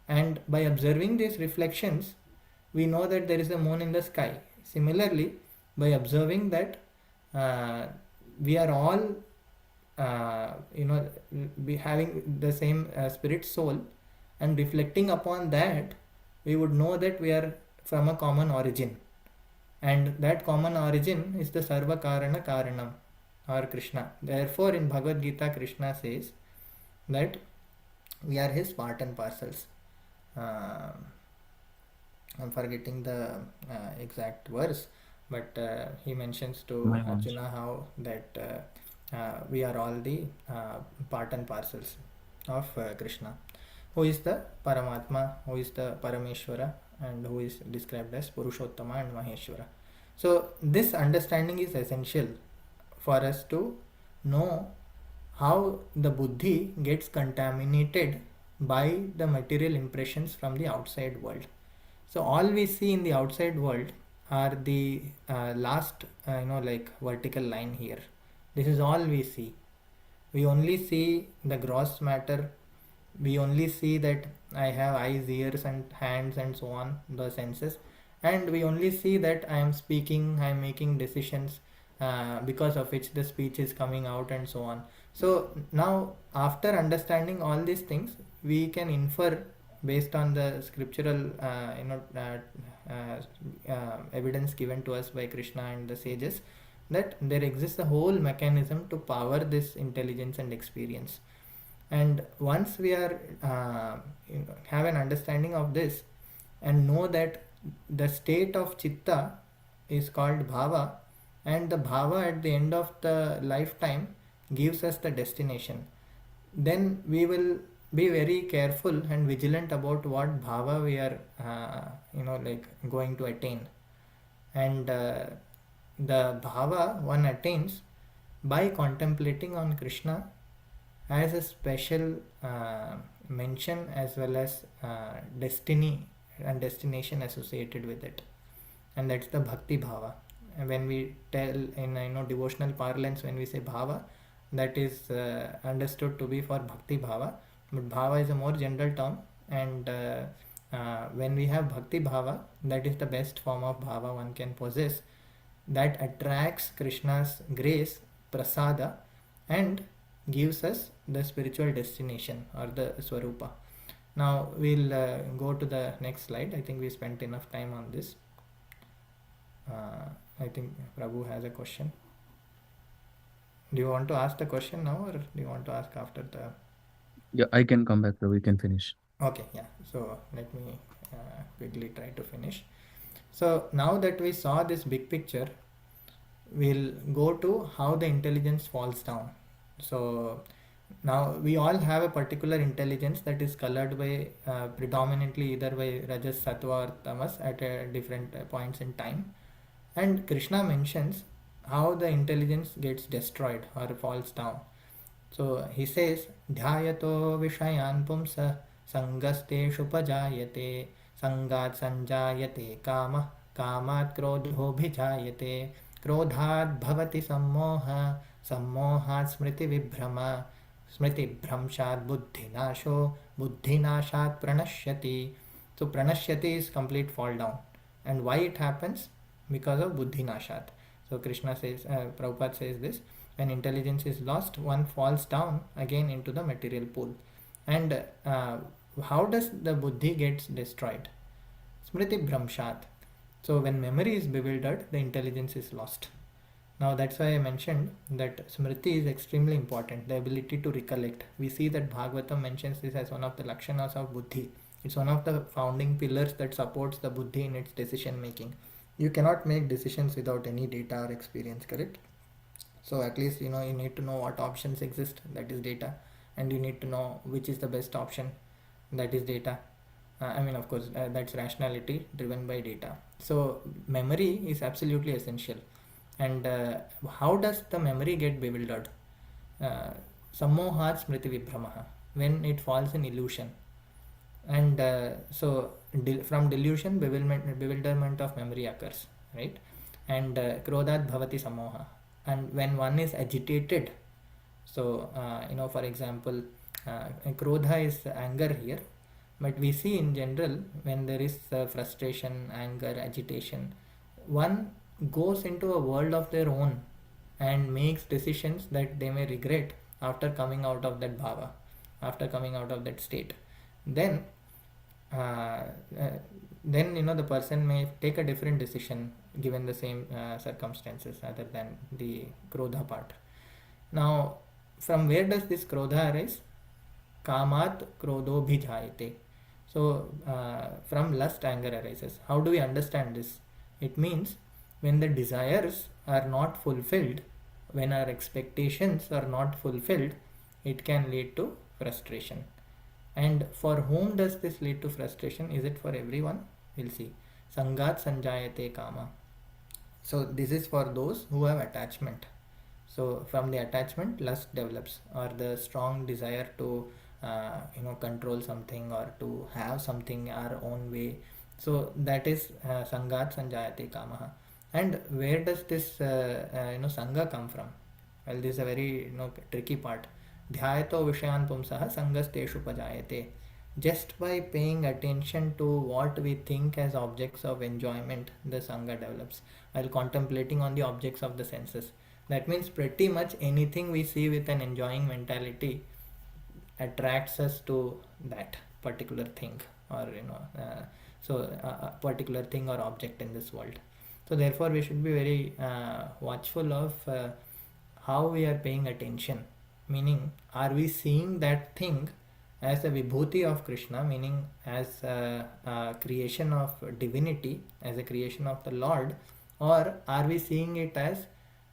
and by observing these reflections we know that there is a moon in the sky. Similarly, by observing that we are all be having the same spirit soul, and reflecting upon that, we would know that we are from a common origin, and that common origin is the Sarva Karana Karanam, or Krishna. Therefore in Bhagavad Gita, Krishna says that we are his part and parcels. I'm forgetting the exact verse, but he mentions to Arjuna how that we are all the part and parcels of Krishna, who is the Paramatma, who is the Parameshwara, and who is described as Purushottama and Maheshwara. So this understanding is essential for us to know how the buddhi gets contaminated by the material impressions from the outside world. So all we see in the outside world are the last like vertical line here. This is all we see. We only see the gross matter. We only see that I have eyes, ears and hands and so on, the senses, and we only see that I am speaking, I am making decisions, because of which the speech is coming out and so on. So now after understanding all these things, we can infer based on the scriptural evidence given to us by Krishna and the sages, that there exists a whole mechanism to power this intelligence and experience. And once we are have an understanding of this and know that the state of chitta is called bhava, and the bhava at the end of the lifetime gives us the destination, then we will be very careful and vigilant about what bhava we are going to attain. And the bhava one attains by contemplating on Krishna as a special mention, as well as destiny and destination associated with it, and that's the bhakti bhava. And when we tell in devotional parlance, when we say bhava, that is understood to be for bhakti bhava, but bhava is a more general term, and when we have bhakti bhava, that is the best form of bhava one can possess, that attracts Krishna's grace, prasada, and gives us the spiritual destination or the swarupa. Now we'll go to the next slide. I think we spent enough time on this. I think Prabhu has a question. Do you want to ask the question now, or do you want to ask after the... Yeah, I can come back, so we can finish. Okay, yeah. So let me quickly try to finish. So now that we saw this big picture, we'll go to how the intelligence falls down. So now we all have a particular intelligence that is colored by predominantly either by Rajas, Sattva or Tamas at different points in time. And Krishna mentions how the intelligence gets destroyed or falls down. So he says, Dhyayato Vishayan Pumsa Sangasteshu Pajayate Sangat Sanjayate Kama Kamat Krodho Bhijayate Krodhat Bhavati Sammoha Sammohat Smriti Vibhrama Smriti Bhramshat Buddhi Nasho Buddhi Nashat Pranashyati. So Pranashyati is complete fall down. And why it happens? Because of Buddhi Nashat. So Krishna says, Prabhupada says this, when intelligence is lost, one falls down again into the material pool. And how does the buddhi gets destroyed? Smriti Bhramshat. So when memory is bewildered, the intelligence is lost. Now that's why I mentioned that smriti is extremely important, the ability to recollect. We see that Bhagavatam mentions this as one of the lakshanas of buddhi. It's one of the founding pillars that supports the buddhi in its decision making. You cannot make decisions without any data or experience, correct? So at least you need to know what options exist, that is data, and you need to know which is the best option, that is data. Of course, that's rationality driven by data. So memory is absolutely essential. And how does the memory get bewildered? Sammohat smriti vibhramaha, when it falls in illusion. And from delusion, bewilderment of memory occurs, right? And krodhat bhavati samoha, and when one is agitated, so for example, krodha is anger here, but we see in general when there is frustration, anger, agitation, one goes into a world of their own and makes decisions that they may regret after coming out of that bhava, after coming out of that state. Then uh, uh, the person may take a different decision given the same circumstances other than the krodha part. Now, from where does this krodha arise? Kamat krodho bhijayate. So from lust, anger arises. How do we understand this? It means when the desires are not fulfilled, when our expectations are not fulfilled, it can lead to frustration. And for whom does this lead to frustration? Is it for everyone? We'll see. Sangat sanjayate kama. So this is for those who have attachment. So from the attachment, lust develops, or the strong desire to control something or to have something our own way. So that is sangat sanjayate kamaha. And where does this sangha come from? Well, this is a very tricky part. Dhyayato vishayan pumsaha sangasteshu pajayate. Just by paying attention to what we think as objects of enjoyment, the sangha develops. While contemplating on the objects of the senses. That means pretty much anything we see with an enjoying mentality attracts us to that particular thing, or a particular thing or object in this world. So therefore we should be very watchful of how we are paying attention, meaning are we seeing that thing as a vibhuti of Krishna, meaning as a creation of divinity, as a creation of the Lord, or are we seeing it as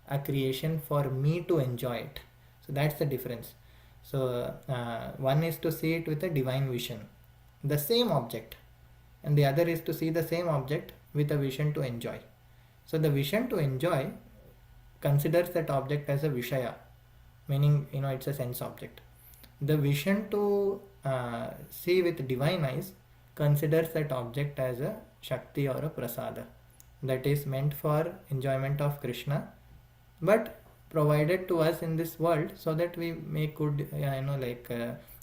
a creation for me to enjoy it? So that's the difference. So one is to see it with a divine vision, the same object, and the other is to see the same object with a vision to enjoy. So the vision to enjoy considers that object as a vishaya, meaning it's a sense object. The vision to see with divine eyes considers that object as a shakti or a prasada that is meant for enjoyment of Krishna, but provided to us in this world so that we make good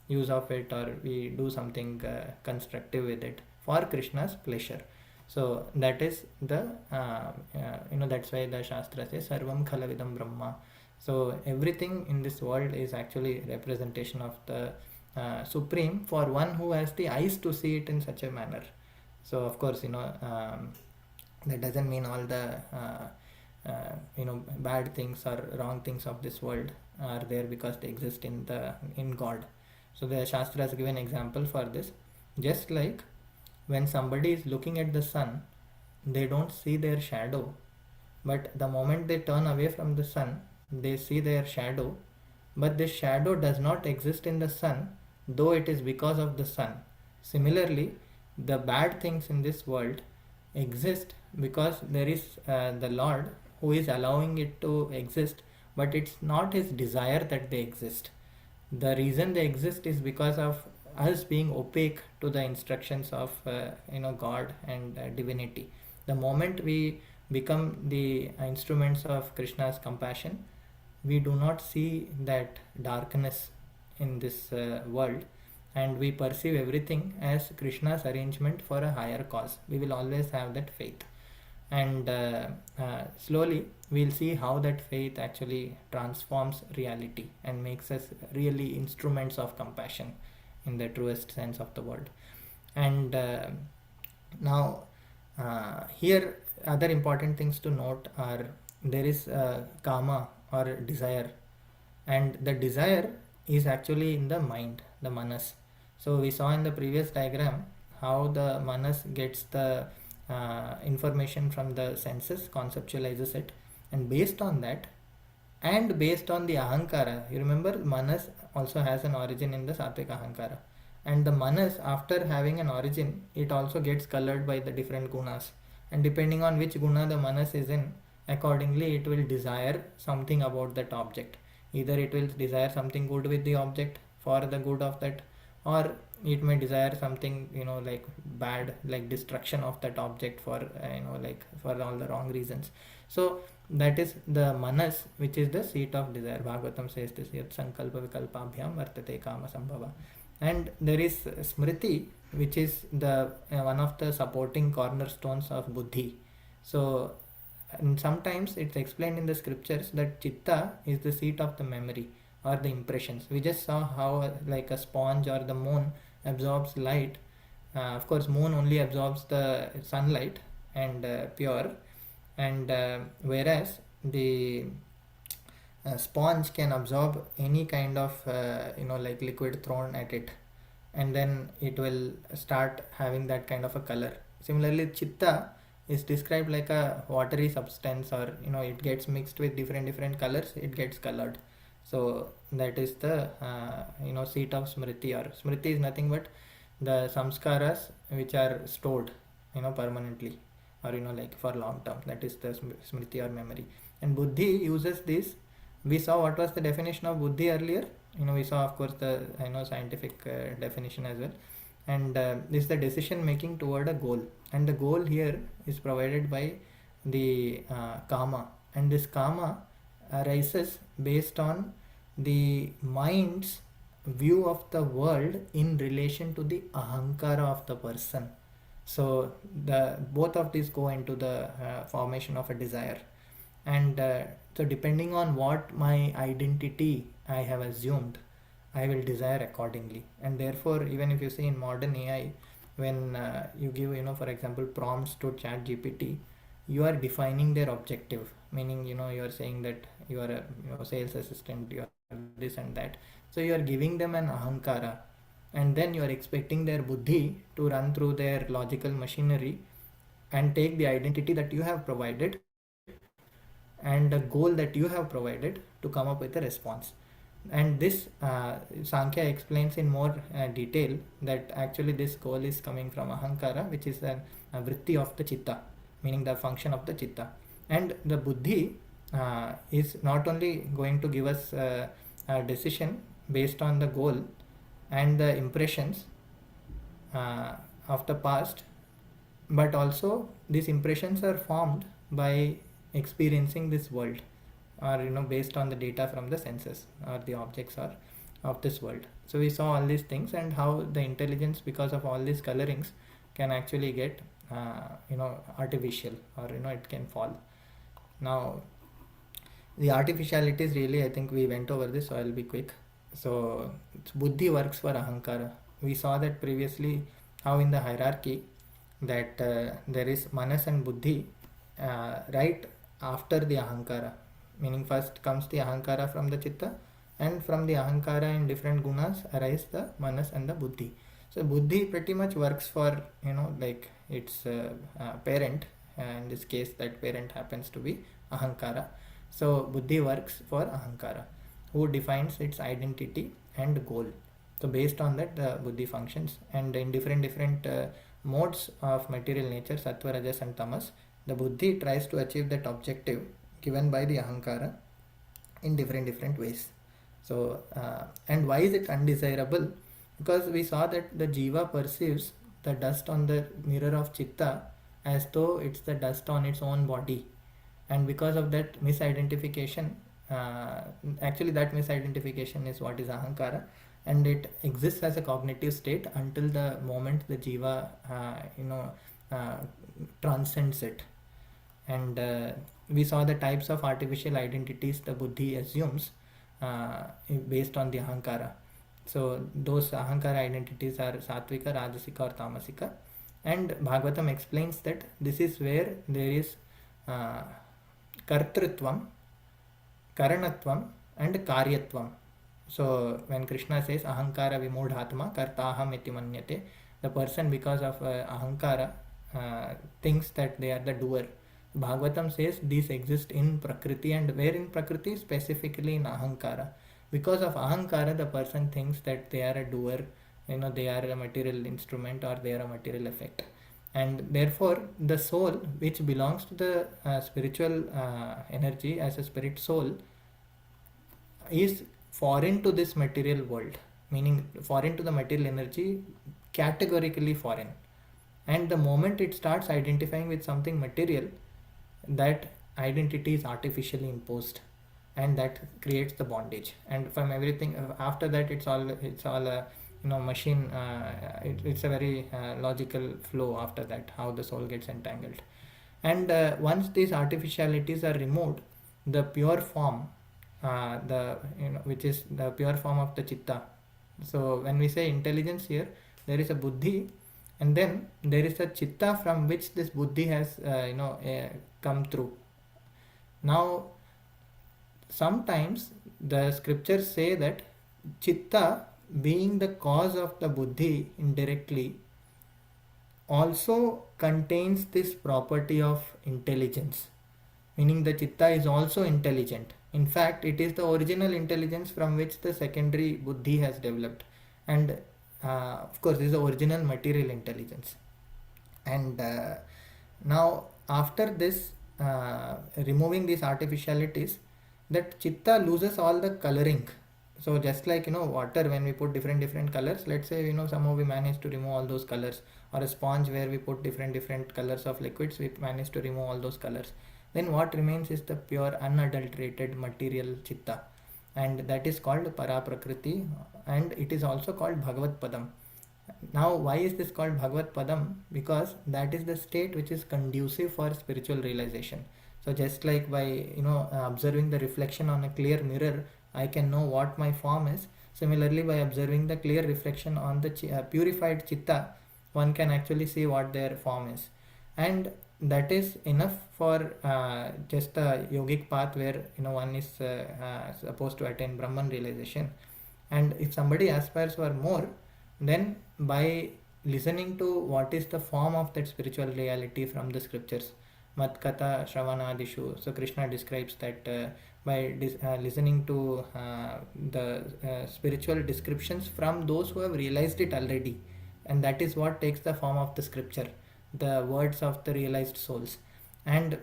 use of it, or we do something constructive with it for Krishna's pleasure. So that is the that's why the Shastra says Sarvam Khalavidam Brahma. So everything in this world is actually representation of the supreme for one who has the eyes to see it in such a manner. So of course, that doesn't mean all the bad things or wrong things of this world are there because they exist in God. So the Shastras give an example for this. Just like when somebody is looking at the sun, they don't see their shadow, but the moment they turn away from the sun, they see their shadow. But this shadow does not exist in the sun, though it is because of the sun. Similarly, the bad things in this world exist because there is the Lord who is allowing it to exist, but it's not his desire that they exist. The reason they exist is because of us being opaque to the instructions of God and divinity. The moment we become the instruments of Krishna's compassion, we do not see that darkness in this world, and we perceive everything as Krishna's arrangement for a higher cause. We will always have that faith, and slowly we'll see how that faith actually transforms reality and makes us really instruments of compassion in the truest sense of the word. And now here other important things to note are there is kama or desire, and the desire is actually in the mind, the manas. So we saw in the previous diagram how the manas gets the information from the senses, conceptualizes it, and based on that and based on the ahankara, you remember manas also has an origin in the sattvic ahankara, and the manas, after having an origin, it also gets colored by the different gunas, and depending on which guna the manas is in, accordingly it will desire something about that object. Either it will desire something good with the object for the good of that, or it may desire something like bad, like destruction of that object for for all the wrong reasons. So that is the manas, which is the seat of desire. Bhagavatam says this, yat sankalpa vikalpabhyam vartate kama sambhava. And there is smriti, which is the one of the supporting cornerstones of buddhi. So and sometimes it's explained in the scriptures that chitta is the seat of the memory or the impressions. We just saw how like a sponge or the moon absorbs light. Of course, moon only absorbs the sunlight and pure, and whereas the sponge can absorb any kind of like liquid thrown at it, and then it will start having that kind of a color. Similarly, chitta is described like a watery substance, or it gets mixed with different colors, it gets colored. So that is the seat of smriti, or smriti is nothing but the samskaras which are stored permanently, or like for long term. That is the smriti or memory. And buddhi uses this. We saw what was the definition of buddhi earlier. We saw of course the scientific definition as well. And this is the decision making toward a goal, and the goal here is provided by the kama, and this kama arises based on the mind's view of the world in relation to the ahankara of the person. So the both of these go into the formation of a desire, and so depending on what my identity I have assumed, I will desire accordingly. And therefore, even if you see in modern AI, when you give for example prompts to chat GPT, you are defining their objective, meaning you are saying that you are a sales assistant, you are this and that. So you are giving them an ahankara, and then you are expecting their buddhi to run through their logical machinery and take the identity that you have provided and the goal that you have provided to come up with a response. And this Sankhya explains in more detail that actually this goal is coming from ahankara, which is a vritti of the chitta, meaning the function of the chitta. And the buddhi is not only going to give us a decision based on the goal and the impressions of the past, but also these impressions are formed by experiencing this world, or based on the data from the senses or the objects or of this world. So we saw all these things and how the intelligence, because of all these colorings, can actually get artificial, or it can fall. Now the artificialities, really I think we went over this, so I'll be quick. So buddhi works for ahankara. We saw that previously how in the hierarchy that there is manas and buddhi right after the ahankara, meaning first comes the ahankara from the chitta, and from the ahankara in different gunas arise the manas and the buddhi. So buddhi pretty much works for, like its parent. In this case, that parent happens to be ahankara. So buddhi works for ahankara, who defines its identity and goal. So based on that, the buddhi functions, and in different modes of material nature, sattva, rajas, and tamas, the buddhi tries to achieve that objective given by the ahankara in different ways. So and why is it undesirable? Because we saw that the jiva perceives the dust on the mirror of chitta as though it's the dust on its own body, and because of that misidentification, actually that misidentification is what is ahankara, and it exists as a cognitive state until the moment the jiva uh, transcends it. And we saw the types of artificial identities the buddhi assumes based on the ahankara. So those ahankara identities are sattvika, rajasika, or tamasika, and Bhagavatam explains that this is where there is kartrutvam, karanatvam, and karyatvam. So when Krishna says ahankara vimodhatma kartaham iti manyate, the person because of ahankara thinks that they are the doer. Bhagavatam says these exist in prakriti, and where in prakriti? Specifically in ahankara. Because of ahankara, the person thinks that they are a doer, they are a material instrument, or they are a material effect. And therefore the soul, which belongs to the spiritual energy as a spirit soul, is foreign to this material world, meaning foreign to the material energy, categorically foreign. And the moment it starts identifying with something material, that identity is artificially imposed, and that creates the bondage. And from everything after that, it's all a machine. It's a very logical flow after that, how the soul gets entangled. And once these artificialities are removed, the pure form, which is the pure form of the chitta. So when we say intelligence here, there is a buddhi, and then there is a chitta from which this buddhi has come through. Now sometimes the scriptures say that chitta, being the cause of the buddhi indirectly, also contains this property of intelligence, meaning the chitta is also intelligent. In fact, it is the original intelligence from which the secondary buddhi has developed, and of course this is the original material intelligence. And now after this removing these artificialities, that chitta loses all the coloring. So just like water, when we put different colors, let's say somehow we manage to remove all those colors, or a sponge where we put different colors of liquids, we manage to remove all those colors, then what remains is the pure unadulterated material chitta, and that is called Paraprakriti, and it is also called Bhagavad Padam. Now why is this called Bhagavad Padam? Because that is the state which is conducive for spiritual realization. So just like by observing the reflection on a clear mirror, I can know what my form is. Similarly, by observing the clear reflection on the purified chitta, one can actually see what their form is. And that is enough for just a yogic path where one is supposed to attain Brahman realization. And if somebody aspires for more, then by listening to what is the form of that spiritual reality from the scriptures, Matkata Shravanadishu. So Krishna describes that by listening to the spiritual descriptions from those who have realized it already, and that is what takes the form of the scripture, the words of the realized souls. And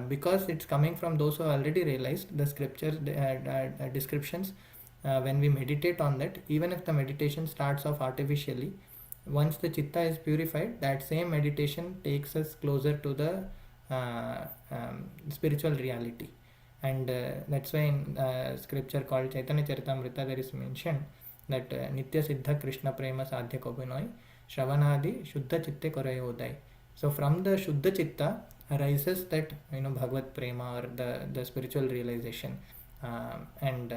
because it's coming from those who have already realized, the scripture descriptions, when we meditate on that, even if the meditation starts off artificially, once the chitta is purified, that same meditation takes us closer to the spiritual reality. And that's why in scripture called Caitanya Charitamrita, there is mentioned that Nitya Siddha Krishna Prema Sadhya Kobinoi Shravanadi Shuddha Chitte Korayodai. So from the Shuddha Chitta arises that Bhagavad Prema, or the spiritual realization. And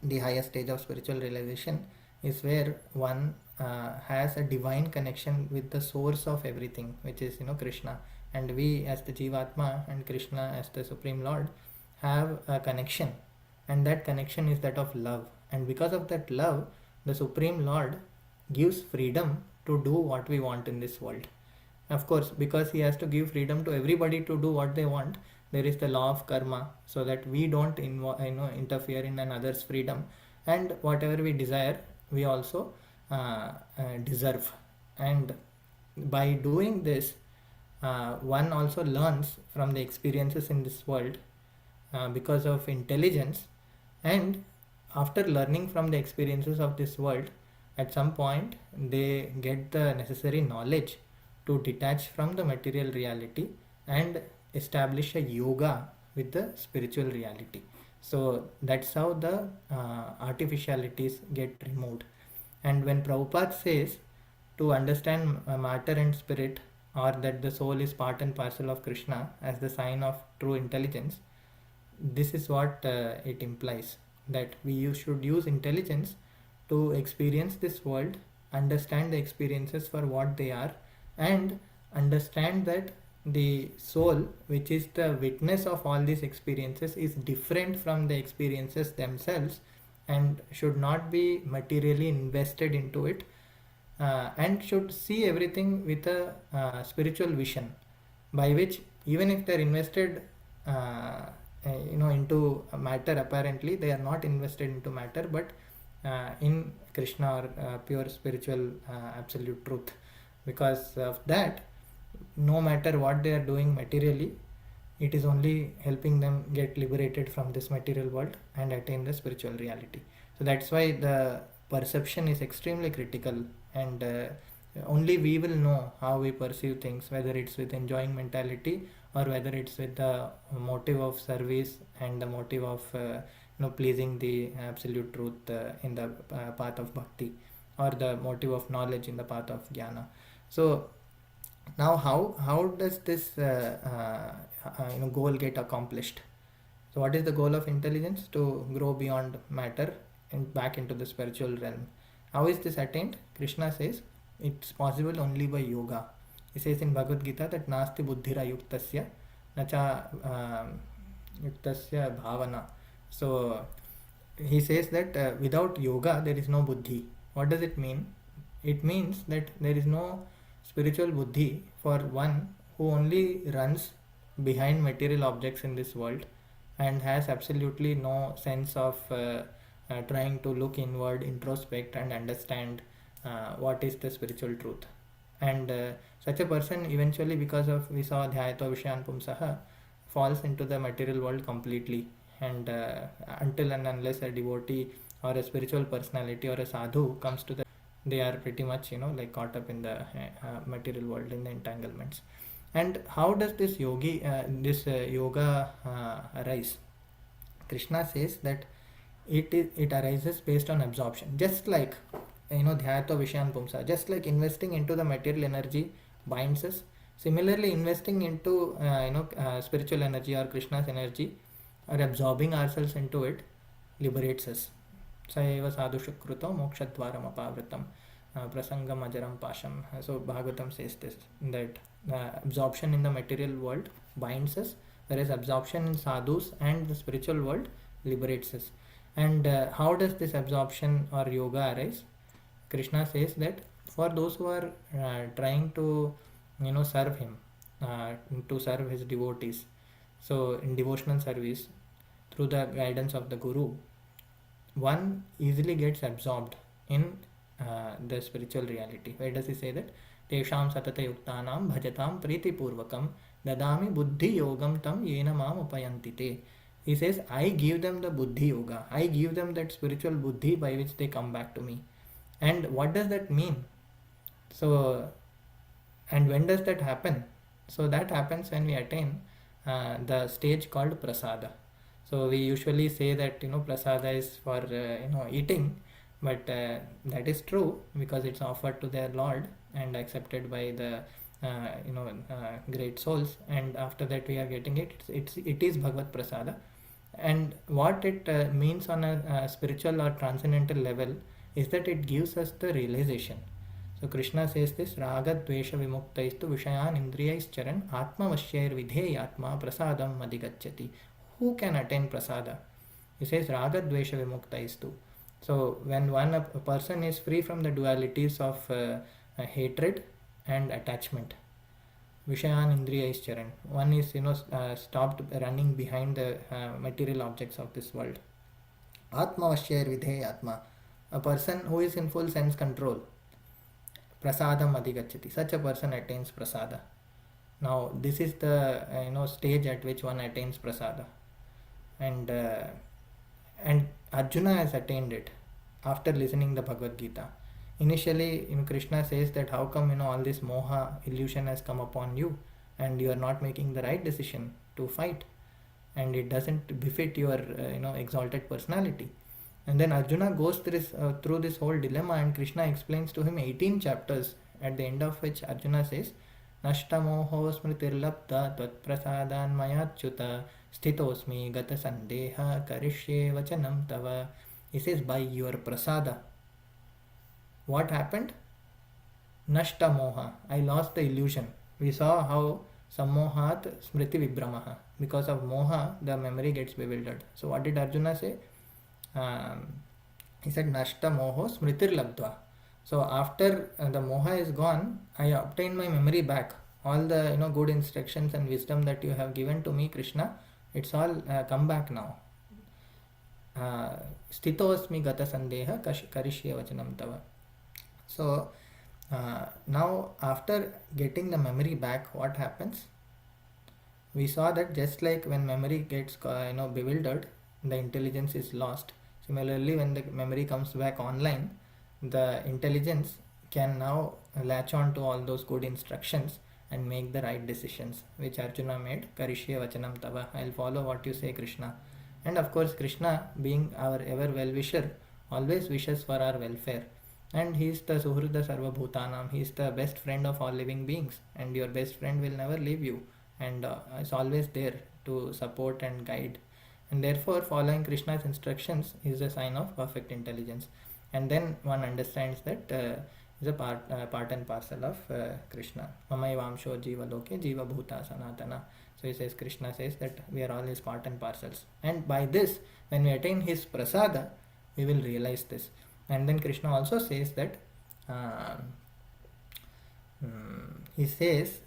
the highest stage of spiritual realization is where one has a divine connection with the source of everything, which is Krishna. And we as the Jivatma and Krishna as the Supreme Lord have a connection, and that connection is that of love. And because of that love, the Supreme Lord gives freedom to do what we want in this world. Of course, because he has to give freedom to everybody to do what they want, there is the law of karma, so that we don't interfere in another's freedom, and whatever we desire, we also deserve. And by doing this, one also learns from the experiences in this world because of intelligence. And after learning from the experiences of this world, at some point they get the necessary knowledge to detach from the material reality and establish a yoga with the spiritual reality. So that's how the artificialities get removed. And when Prabhupada says to understand matter and spirit, or that the soul is part and parcel of Krishna as the sign of true intelligence, this is what it implies, that we should use intelligence to experience this world, understand the experiences for what they are, and understand that the soul, which is the witness of all these experiences, is different from the experiences themselves and should not be materially invested into it, and should see everything with a spiritual vision, by which even if they're invested into matter, apparently they are not invested into matter, but in Krishna, or pure spiritual absolute truth. Because of that, no matter what they are doing materially, it is only helping them get liberated from this material world and attain the spiritual reality. So that's why the perception is extremely critical, and only we will know how we perceive things, whether it's with enjoying mentality or whether it's with the motive of service and the motive of pleasing the absolute truth in the path of bhakti, or the motive of knowledge in the path of jnana. So now how does this goal get accomplished? So what is the goal of intelligence? To grow beyond matter and back into the spiritual realm. How is this attained? Krishna says it's possible only by yoga. He says in Bhagavad Gita that nasti buddhira yuktasya nacha yuktasya bhavana. So he says that without yoga there is no buddhi. What does it mean? It means that there is no spiritual buddhi for one who only runs behind material objects in this world and has absolutely no sense of trying to look inward, introspect, and understand what is the spiritual truth. And such a person eventually, because of, we saw dhyayato vishayan pumsaha, falls into the material world completely. And until and unless a devotee or a spiritual personality or a sadhu comes to the, they are pretty much caught up in the material world, in the entanglements. And how does this yoga arise? Krishna says that it arises based on absorption, just like dhyato vishayan pumsa, just like investing into the material energy binds us. Similarly, investing into spiritual energy or Krishna's energy, or absorbing ourselves into it, liberates us. Saeva sadhu shukruto mokshadvaram apavritam prasangam ajaram pasham. So Bhagavatam says this, that absorption in the material world binds us, whereas absorption in sadhus and the spiritual world liberates us. And how does this absorption or yoga arise? Krishna says that for those who are trying to serve him, to serve his devotees, so in devotional service through the guidance of the guru, one easily gets absorbed in the spiritual reality. Why does he say that? Tesham satata yuktanam bhajatam priti purvakam dadami buddhi yogam tam yena mam upayanti te. He says, I give them the buddhi yoga. I give them that spiritual buddhi by which they come back to me. And what does that mean? So, and when does that happen? So that happens when we attain the stage called prasada. So we usually say that prasada is for eating, but that is true because it's offered to their Lord and accepted by the great souls, and after that we are getting it. It is Bhagavad Prasada. And what it means on a spiritual or transcendental level is that it gives us the realization. So Krishna says this, Raga Dvesha Vimuktaistu Vishayan Indriyais Atma Vashyayir Vidheyatma Prasadam Madhigachyati. Who can attain prasada? He says Raga Dvesha Vimuktaistu. So when a person is free from the dualities of hatred and attachment, Vishayan Indriyais Charan. One is, stopped running behind the material objects of this world. Atma Vashyayir Vidheyatma. A person who is in full sense control. Prasadam adhigachyati. Such a person attains prasada. Now this is the stage at which one attains prasada, and Arjuna has attained it after listening the Bhagavad Gita. Initially, Krishna says that how come all this moha illusion has come upon you, and you are not making the right decision to fight, and it doesn't befit your exalted personality. And then Arjuna goes through this whole dilemma, and Krishna explains to him 18 chapters, at the end of which Arjuna says, Nashta moho smritirlapta tvat prasadan mayachyuta sthitosmi gata sandeha karishye vachanam tava. He says, by your prasada. What happened? Nashta moha. I lost the illusion. We saw how sammohat smriti vibramaha. Because of moha, the memory gets bewildered. So what did Arjuna say? He said nashta moho smritir labdva. So after the moha is gone, I obtain my memory back. All the good instructions and wisdom that you have given to me, Krishna, it's all come back now. Sthitosmi gata sandeha karishye vachanam tava. So now after getting the memory back, what happens? We saw that just like when memory gets bewildered, the intelligence is lost. Similarly, when the memory comes back online, the intelligence can now latch on to all those good instructions and make the right decisions, which Arjuna made. Karishye vachanam tava. I'll follow what you say, Krishna. And of course, Krishna, being our ever well-wisher, always wishes for our welfare. And he is the Suhrida Sarva Bhutanam. He is the best friend of all living beings. And your best friend will never leave you. And is always there to support and guide. And therefore, following Krishna's instructions is a sign of perfect intelligence. And then one understands that is a part and parcel of Krishna. Mamayvamsho jiva loke jiva bhuta sanatana. So he says, Krishna says that we are all his part and parcels. And by this, when we attain his prasada, we will realize this. And then Krishna also says that he says,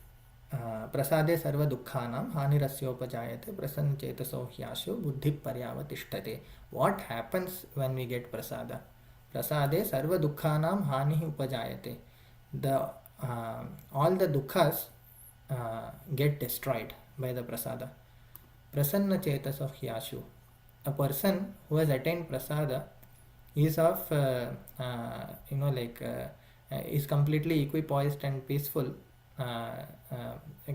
prasade sarva dukkhanam hanirasyopajayate prasanna chetaso hyasho buddhi paryavatishtate. What happens when we get prasada? Prasade sarva dukkhanam hani upajayate. All the dukkhas get destroyed by the prasada. Prasanna chetaso hyashu. A person who has attained prasada is of is completely equipoised and peaceful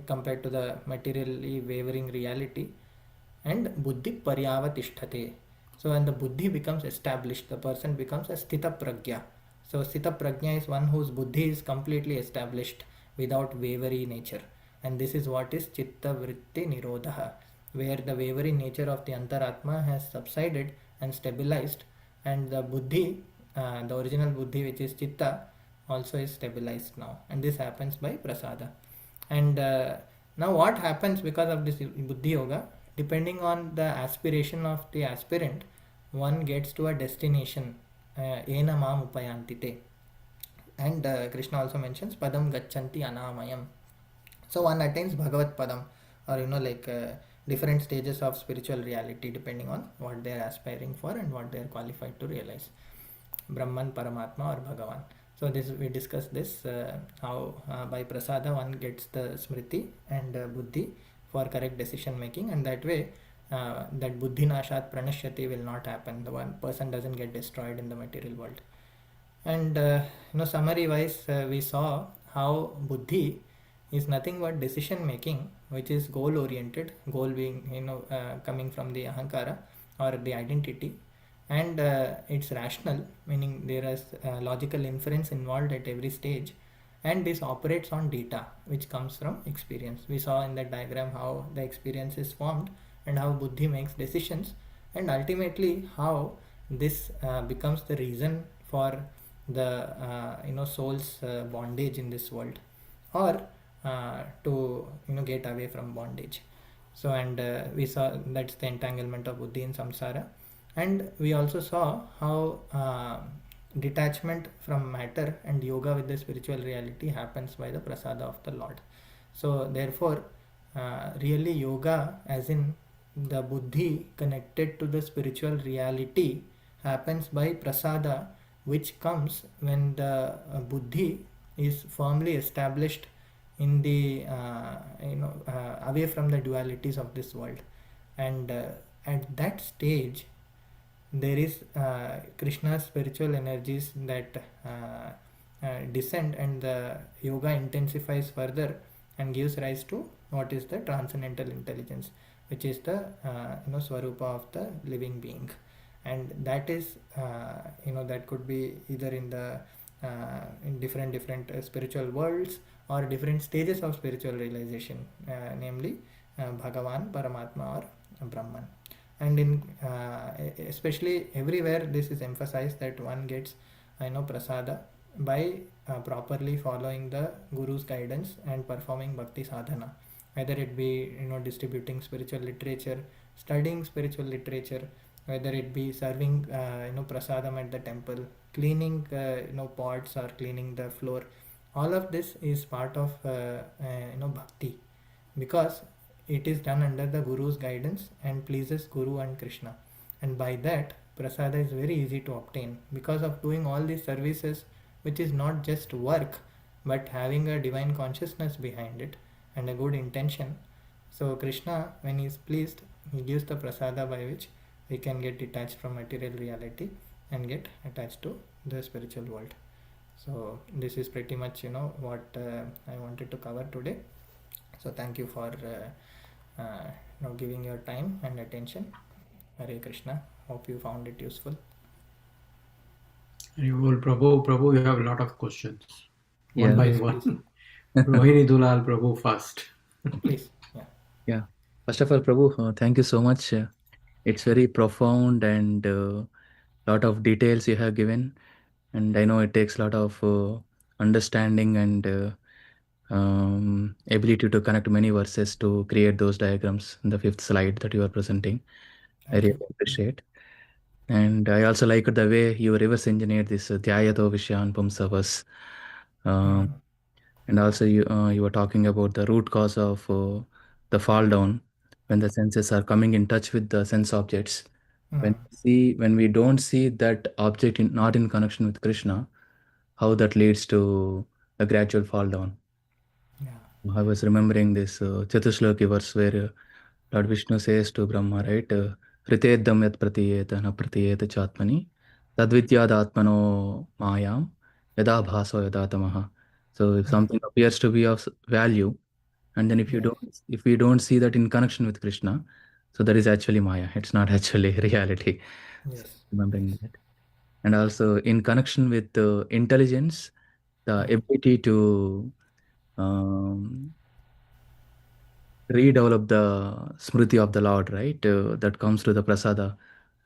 compared to the materially wavering reality, and buddhi paryavatishthate. So when the buddhi becomes established, the person becomes a sthita pragya. So sthita pragya is one whose buddhi is completely established without wavery nature, and this is what is chitta vritti nirodha, where the wavering nature of the antaratma has subsided and stabilized, and the buddhi, the original buddhi which is chitta, also is stabilized now. And this happens by prasada. And now what happens because of this buddhi yoga? Depending on the aspiration of the aspirant, one gets to a destination. Ena mam upayantite. And Krishna also mentions padam gacchanti anamayam. So one attains Bhagavat padam, or different stages of spiritual reality depending on what they are aspiring for and what they are qualified to realize. Brahman, Paramatma or Bhagavan. So this we discussed this how by prasada one gets the smriti and buddhi for correct decision making, and that way that buddhi nashat pranashyati will not happen. The one person doesn't get destroyed in the material world. And summary wise, we saw how buddhi is nothing but decision making, which is goal oriented, goal being coming from the ahankara or the identity, and it's rational, meaning there is logical inference involved at every stage, and this operates on data which comes from experience. We saw in that diagram how the experience is formed and how buddhi makes decisions and ultimately how this becomes the reason for the soul's bondage in this world, or to get away from bondage. So, and we saw that's the entanglement of buddhi in samsara, and we also saw how detachment from matter and yoga with the spiritual reality happens by the prasada of the Lord. So therefore, really yoga, as in the buddhi connected to the spiritual reality, happens by prasada, which comes when the buddhi is firmly established in the away from the dualities of this world, and at that stage there is Krishna's spiritual energies that descend, and the yoga intensifies further and gives rise to what is the transcendental intelligence, which is the swarupa of the living being. And that is that could be either in different spiritual worlds, or different stages of spiritual realization, namely Bhagavan, Paramatma, or Brahman. And in especially everywhere this is emphasized that one gets prasada by properly following the guru's guidance and performing bhakti sadhana, whether it be distributing spiritual literature, studying spiritual literature, whether it be serving prasadam at the temple, cleaning pots, or cleaning the floor. All of this is part of bhakti, because it is done under the guru's guidance and pleases guru and Krishna. And by that, prasada is very easy to obtain because of doing all these services, which is not just work but having a divine consciousness behind it and a good intention. So Krishna, when he is pleased, he gives the prasada by which we can get detached from material reality and get attached to the spiritual world. So this is pretty much what I wanted to cover today. So thank you for giving your time and attention. Hare Krishna. Hope you found it useful. You will, Prabhu, you have a lot of questions. Yeah. One by Yes, one. please. Rohini Dulal, Prabhu, first. Please. Yeah. Yeah. First of all, Prabhu, thank you so much. It's very profound and lot of details you have given. And I know it takes a lot of understanding and ability to connect many verses to create those diagrams in the fifth slide that you are presenting. I Thank really you. appreciate. And I also like the way you reverse engineered this Dhyayato Vishyan Pumsavas. Mm. And also you were talking about the root cause of the fall down when the senses are coming in touch with the sense objects. Mm. When we don't see that object not in connection with Krishna, how that leads to a gradual fall down. Yeah. I was remembering this Chatusloki verse where Lord Vishnu says to Brahma, right? Riteddam yat pratiyeta na pratiyeta chatmani tadvidyad atmano mayam yada bhaso yada tamaha. So if Mm. something appears to be of value, and then Yes. if we don't see that in connection with Krishna, so that is actually Maya. It's not actually reality. So Yes. remembering Yes. that. And also in connection with intelligence, the Mm. ability to um, redevelop the smriti of the Lord, right? That comes to the prasada,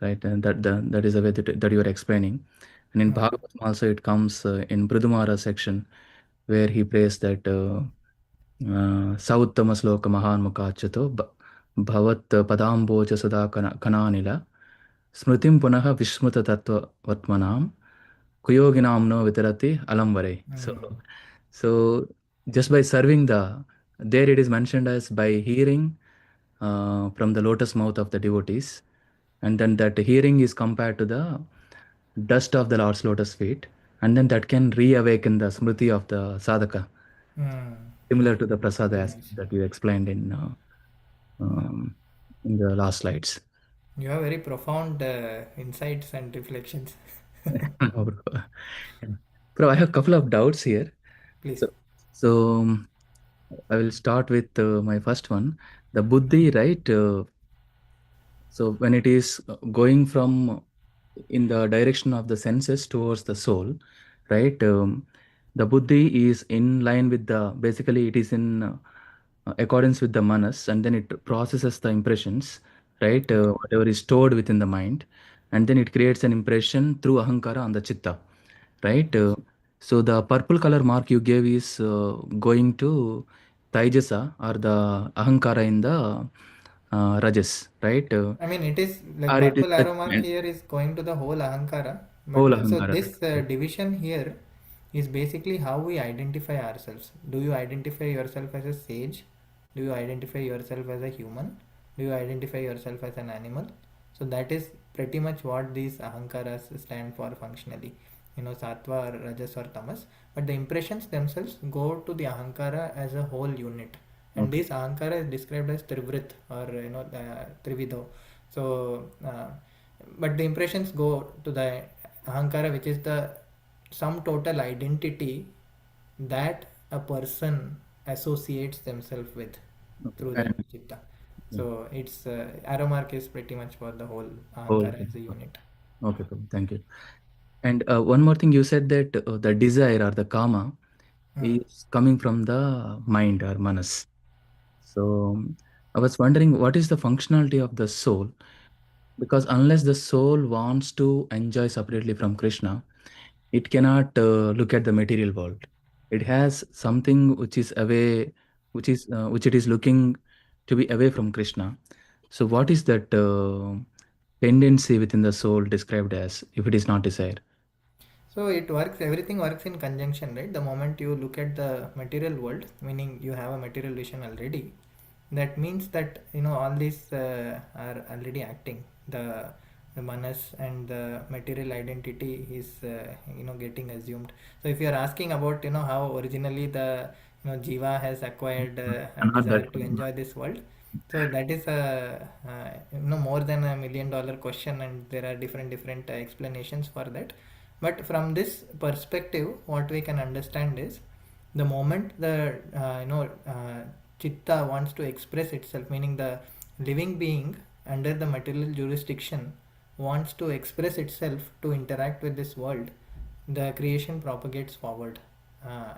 right? And that is the way that you are explaining. And in Mm. Bhagavatam also it comes in Brudumara section where he prays that Sauttama sloka mahan mukhachato bhavat padamboja sada kananila smritim punaha vishmruta tattva vatmanam kuyoginam no vitarati alamvare. Mm. So just by serving there it is mentioned as by hearing from the lotus mouth of the devotees, and then that hearing is compared to the dust of the Lord's lotus feet, and then that can reawaken the smriti of the sadhaka, Mm. similar to the prasada Very as nice. that you explained um, in the last slides. You have very profound insights and reflections. No, bro. Yeah. Bro, I have a couple of doubts here. Please. So, so I will start with my first one. The buddhi, right? So when it is going from in the direction of the senses towards the soul, right? The buddhi is in line with basically it is in accordance with the manas, and then it processes the impressions, right? Whatever is stored within the mind, and then it creates an impression through ahankara on the chitta, right? So the purple color mark you gave is going to taijasa or the ahankara in the rajas, right? I mean, it is like Or it is purple the arrow mark here is going to the whole ahankara. whole But so ahankara, this right? division here is basically how we identify ourselves. Do you identify yourself as a sage? Do you identify yourself as a human? Do you identify yourself as an animal? So that is pretty much what these ahankaras stand for functionally. You know, sattva, or rajas, or tamas. But the impressions themselves go to the ahankara as a whole unit. And Okay. this ahankara is described as trivrit, or trivido. So but the impressions go to the ahankara, which is the sum total identity that a person associates themselves with Okay. through the And chitta. yeah. So its arrow mark is pretty much for the whole Whole ahankara thing. as a unit. Okay, cool. Thank you. And one more thing, you said that the desire or the kama Hmm. is coming from the mind or manas. So I was wondering what is the functionality of the soul? Because unless the soul wants to enjoy separately from Krishna, it cannot look at the material world. It has something which is away, which it is looking to be away from Krishna. So what is that tendency within the soul described as if it is not desire? So it works, everything works in conjunction, right? The moment you look at the material world, meaning you have a material vision already, that means that all these are already acting. The manas and the material identity is getting assumed. So if you are asking about how originally the jiva has acquired a Not desire that to one. enjoy this world, so that is a more than $1 million question, and there are different explanations for that. But from this perspective, what we can understand is the moment the chitta wants to express itself, meaning the living being under the material jurisdiction wants to express itself to interact with this world, the creation propagates forward,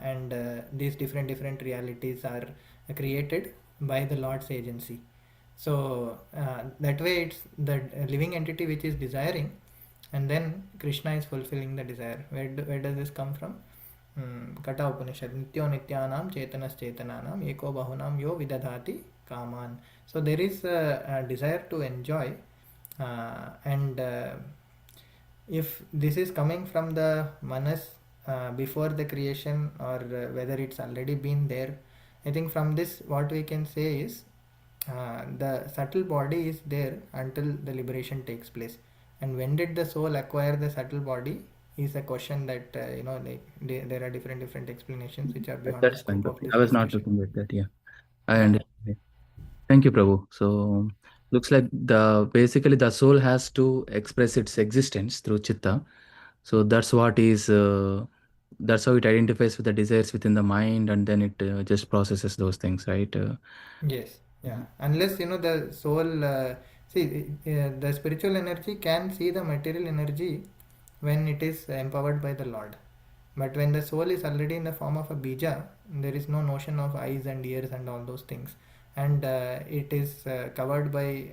and these different realities are created by the Lord's agency. So that way, it's the living entity which is desiring, and then Krishna is fulfilling the desire. Where does this come from? Kata Upanishad, Nityo Nityanam Chetanas Chetananam Eko Bahunam Yo Vidadhati Kaman. So there is a desire to enjoy, and if this is coming from the manas before the creation, or whether it's already been there, I think from this what we can say is the subtle body is there until the liberation takes place. And when did the soul acquire the subtle body is a question that there are different explanations which are beyond the That's fine. scope But of this I was not discussion. looking at that. Yeah, I Yeah. understand. Thank you, Prabhu. So looks like the basically the soul has to express its existence through chitta. So that's how it identifies with the desires within the mind, and then it just processes those things, right? Yes, yeah. Unless the soul, the spiritual energy can see the material energy when it is empowered by the Lord. But when the soul is already in the form of a bija, there is no notion of eyes and ears and all those things, and it is covered by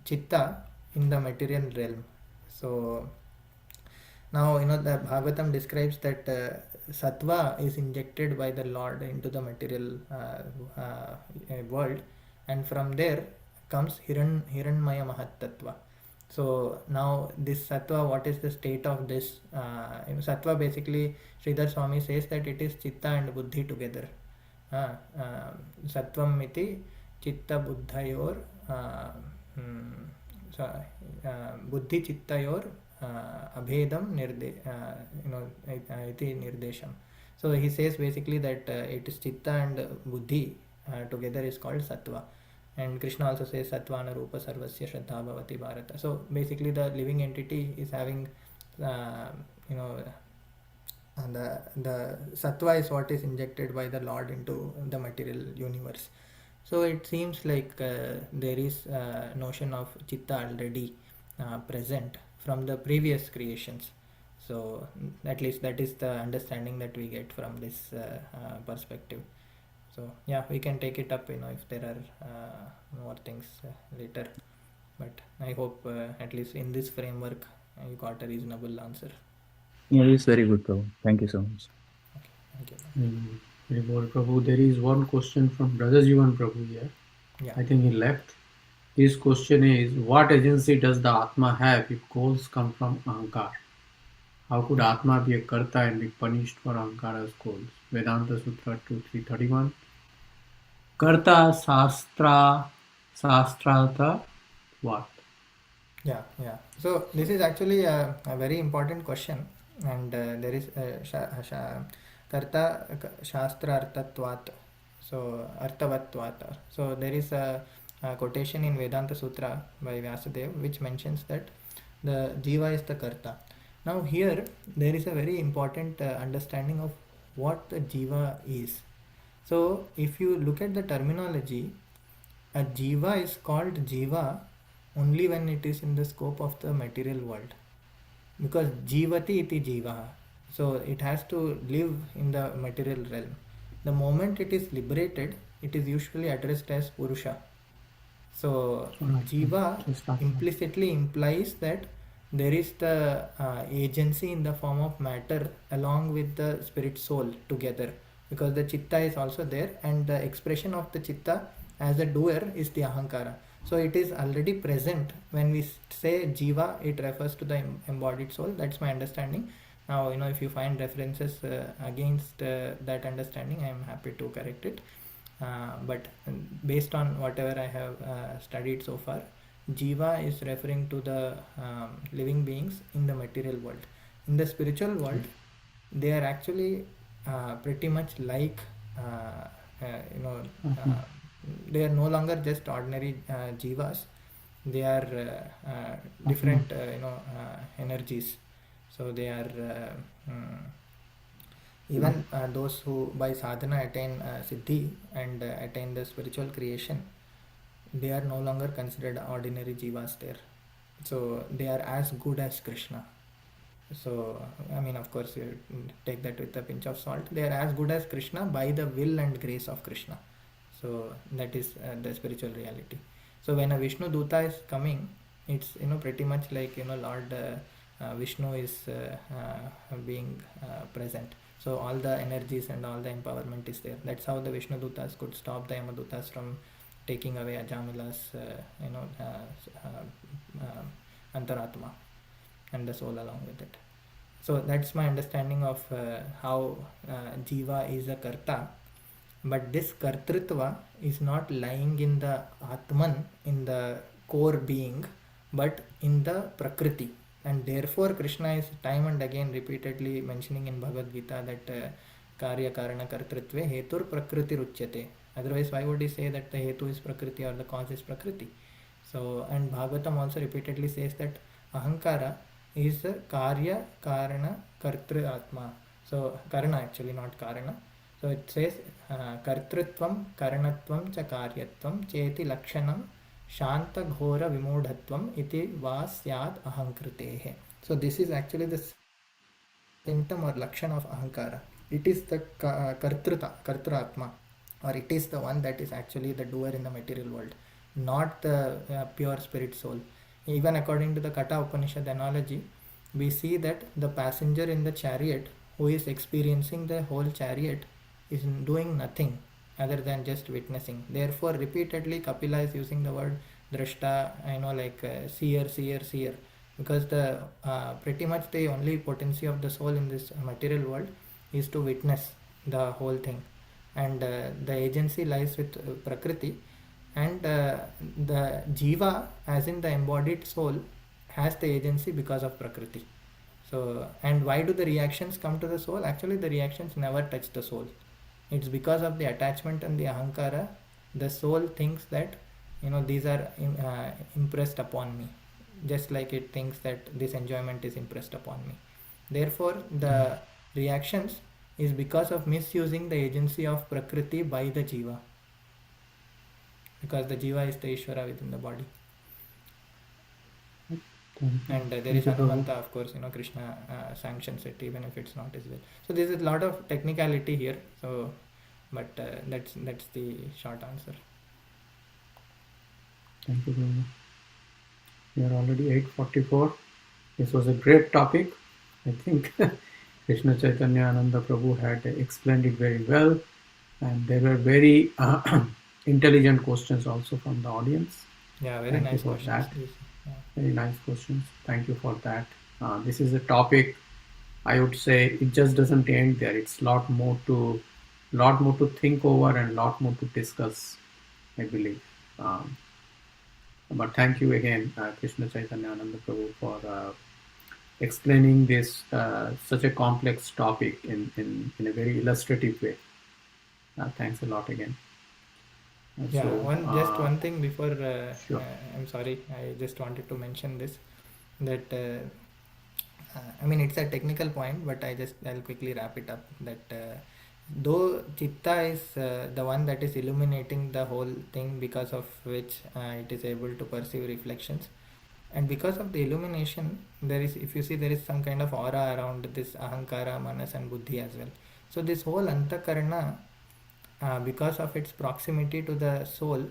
chitta in the material realm. So now, the Bhagavatam describes that sattva is injected by the Lord into the material world, and from there comes Hiranmaya Mahattattva. So now this sattva, what is the state of this? Sattva basically, Sridhar Swami says that it is chitta and buddhi together. Sattvam iti chitta buddhayor hmm, buddhi chittayor abhedam iti nirdesham. So he says basically that it is chitta and buddhi together is called sattva. And Krishna also says sattvana rupa sarvasya shraddha bhavati bharata. So basically the living entity is having you know the sattva is what is injected by the Lord into the material universe. So it seems like there is a notion of chitta already present from the previous creations. So at least that is the understanding that we get from this perspective. So yeah, we can take it up if there are more things later. But I hope at least in this framework you got a reasonable answer. Yeah, it's very good, Prabhu. Thank you so much. Okay, thank you. Very well, Prabhu. There is one question from Brother Jivan Prabhu here. Yeah. I think he left. His question is, what agency does the Atma have if goals come from Ahankar? How could Atma be a Karta and be punished for Ahankara's goals? Vedanta Sutra 2331. Karta Sastrata what? Yeah. So this is actually a very important question, and there is karta shastra artatvat, so artavatvat. So there is a quotation in Vedanta Sutra by Vyasadeva which mentions that the jiva is the karta. Now here there is a very important understanding of what the jiva is. So if you look at the terminology, a jiva is called jiva only when it is in the scope of the material world, because jivati iti jiva, so it has to live in the material realm. The moment it is liberated, it is usually addressed as purusha. So jiva implicitly implies that there is the agency in the form of matter along with the spirit soul together, because the chitta is also there, and the expression of the chitta as a doer is the ahankara. So it is already present. When we say jiva, it refers to the embodied soul. That's my understanding. Now, if you find references against that understanding, I am happy to correct it. But based on whatever I have studied so far, jiva is referring to the living beings in the material world. In the spiritual world, they are actually pretty much like they are no longer just ordinary jivas. They are different energies. So they are even those who by sadhana attain siddhi and attain the spiritual creation, they are no longer considered ordinary jivas there. So they are as good as Krishna. So I mean, of course, you take that with a pinch of salt. They are as good as Krishna by the will and grace of Krishna. So that is the spiritual reality. So when a Vishnu Duta is coming, it's pretty much like Lord Vishnu is being present. So all the energies and all the empowerment is there. That's how the Vishnu Dutas could stop the Yamadutas from taking away Ajamila's Antaratma and the soul along with it. So that's my understanding of how jiva is a karta. But this kartritva is not lying in the Atman, in the core being, but in the Prakriti. And therefore Krishna is time and again repeatedly mentioning in Bhagavad Gita that karya karana kartritve hetur prakriti ruchyate. Otherwise, why would he say that the hetu is Prakriti or the cause is Prakriti? So, and Bhagavatam also repeatedly says that ahankara is karya karana kartri atma. So karana actually, not karana. So it says kartritvam karanatvam cha karyatvam cheti lakshanam shanta ghora vimudhatvam iti va syad ahankritehe. So this is actually the symptom or lakshan of ahankara. It is the kartratma, or it is the one that is actually the doer in the material world, not the pure spirit soul. Even according to the Kata Upanishad analogy, we see that the passenger in the chariot who is experiencing the whole chariot is doing nothing other than just witnessing. Therefore, repeatedly Kapila is using the word drashta, seer, because the pretty much the only potency of the soul in this material world is to witness the whole thing, and the agency lies with Prakriti, and the jiva, as in the embodied soul, has the agency because of Prakriti. So, and why do the reactions come to the soul? Actually, the reactions never touch the soul. It's because of the attachment and the ahankara. The soul thinks that these are impressed upon me, just like it thinks that this enjoyment is impressed upon me. Therefore, the reactions is because of misusing the agency of Prakriti by the jiva, because the jiva is the Ishvara within the body. And there is Hanumanta, of course, Krishna sanctions it even if it's not his will. So there is a lot of technicality here. So, but that's the short answer. Thank you very much. We are already 8:44. This was a great topic. I think Krishna Chaitanya Ananda Prabhu had explained it very well, and there were very intelligent questions also from the audience. Yeah, very Thank you nice for questions. that. Yeah. Very nice questions. Thank you for that. This is a topic, I would say, it just doesn't end there. It's lot more to think over and lot more to discuss, I believe. Um, but thank you again, Krishna Chaitanya Ananda Prabhu, for explaining this such a complex topic in a very illustrative way. Thanks a lot again. Yeah, So, just one thing before sure. I'm sorry, I just wanted to mention this, that I mean it's a technical point, but I'll quickly wrap it up. That though chitta is the one that is illuminating the whole thing, because of which it is able to perceive reflections, and because of the illumination, there is, if you see, there is some kind of aura around this ahankara, manas, and buddhi as well. So this whole antakarana, because of its proximity to the soul,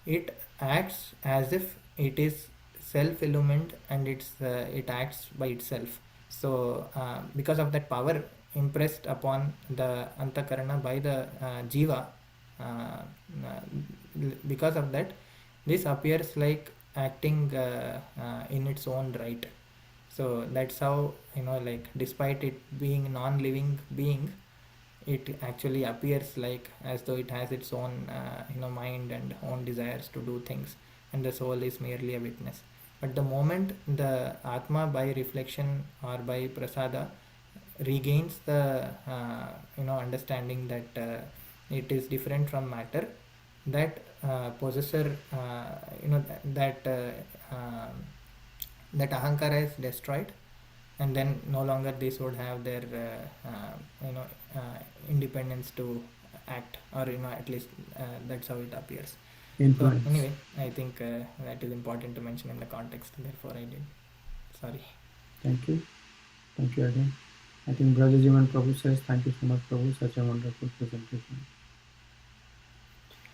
it acts as if it is self-illumined, and it acts by itself. So because of that power impressed upon the antakarana by the jiva, because of that, this appears like acting in its own right. So that's how, like, despite it being non-living being, it actually appears like as though it has its own mind and own desires to do things, and the soul is merely a witness. But the moment the atma, by reflection or by prasada, regains the understanding that it is different from matter, that possessor, that that ahankara is destroyed, and then no longer this would have their independence to act, or at least that's how it appears. So Influence. anyway, I think that is important to mention in the context, therefore I did. Sorry. Thank you. Thank you again. I think Brother Jivan Prabhu says, thank you so much, Prabhu. Such a wonderful presentation.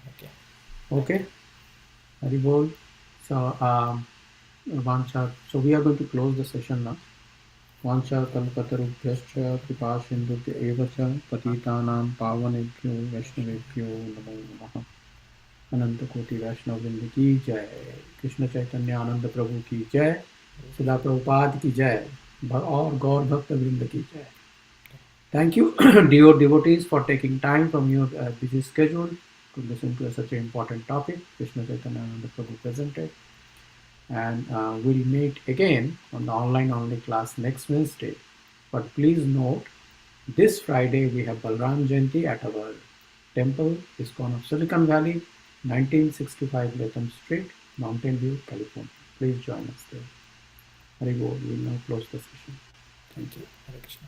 Okay. Okay. Very bold. So, Vancha. So we are going to close the session now. Vancha kalpatarubhyascha kripa sindhubhya eva cha patitanam pavanebhyo vaishnavebhyo namo namaha. अनंत कोटि वैष्णव वृंद की जय. कृष्ण चैतन्य आनंद प्रभु की जय. शिला प्रभुपाद की जय. और गौर भक्त वृंद की जय. Thank you, dear devotees, for taking time from your busy schedule to listen to such an important topic Krishna Chaitanya Ananda Prabhu presented. And we'll meet again on the online only class next Wednesday. But please note, this Friday we have Balram Jayanti at our temple, ISKCON of Silicon Valley, 1965 Latham Street, Mountain View, California. Please join us there. Hari Bol. We will now close the session. Thank you. Hare Krishna.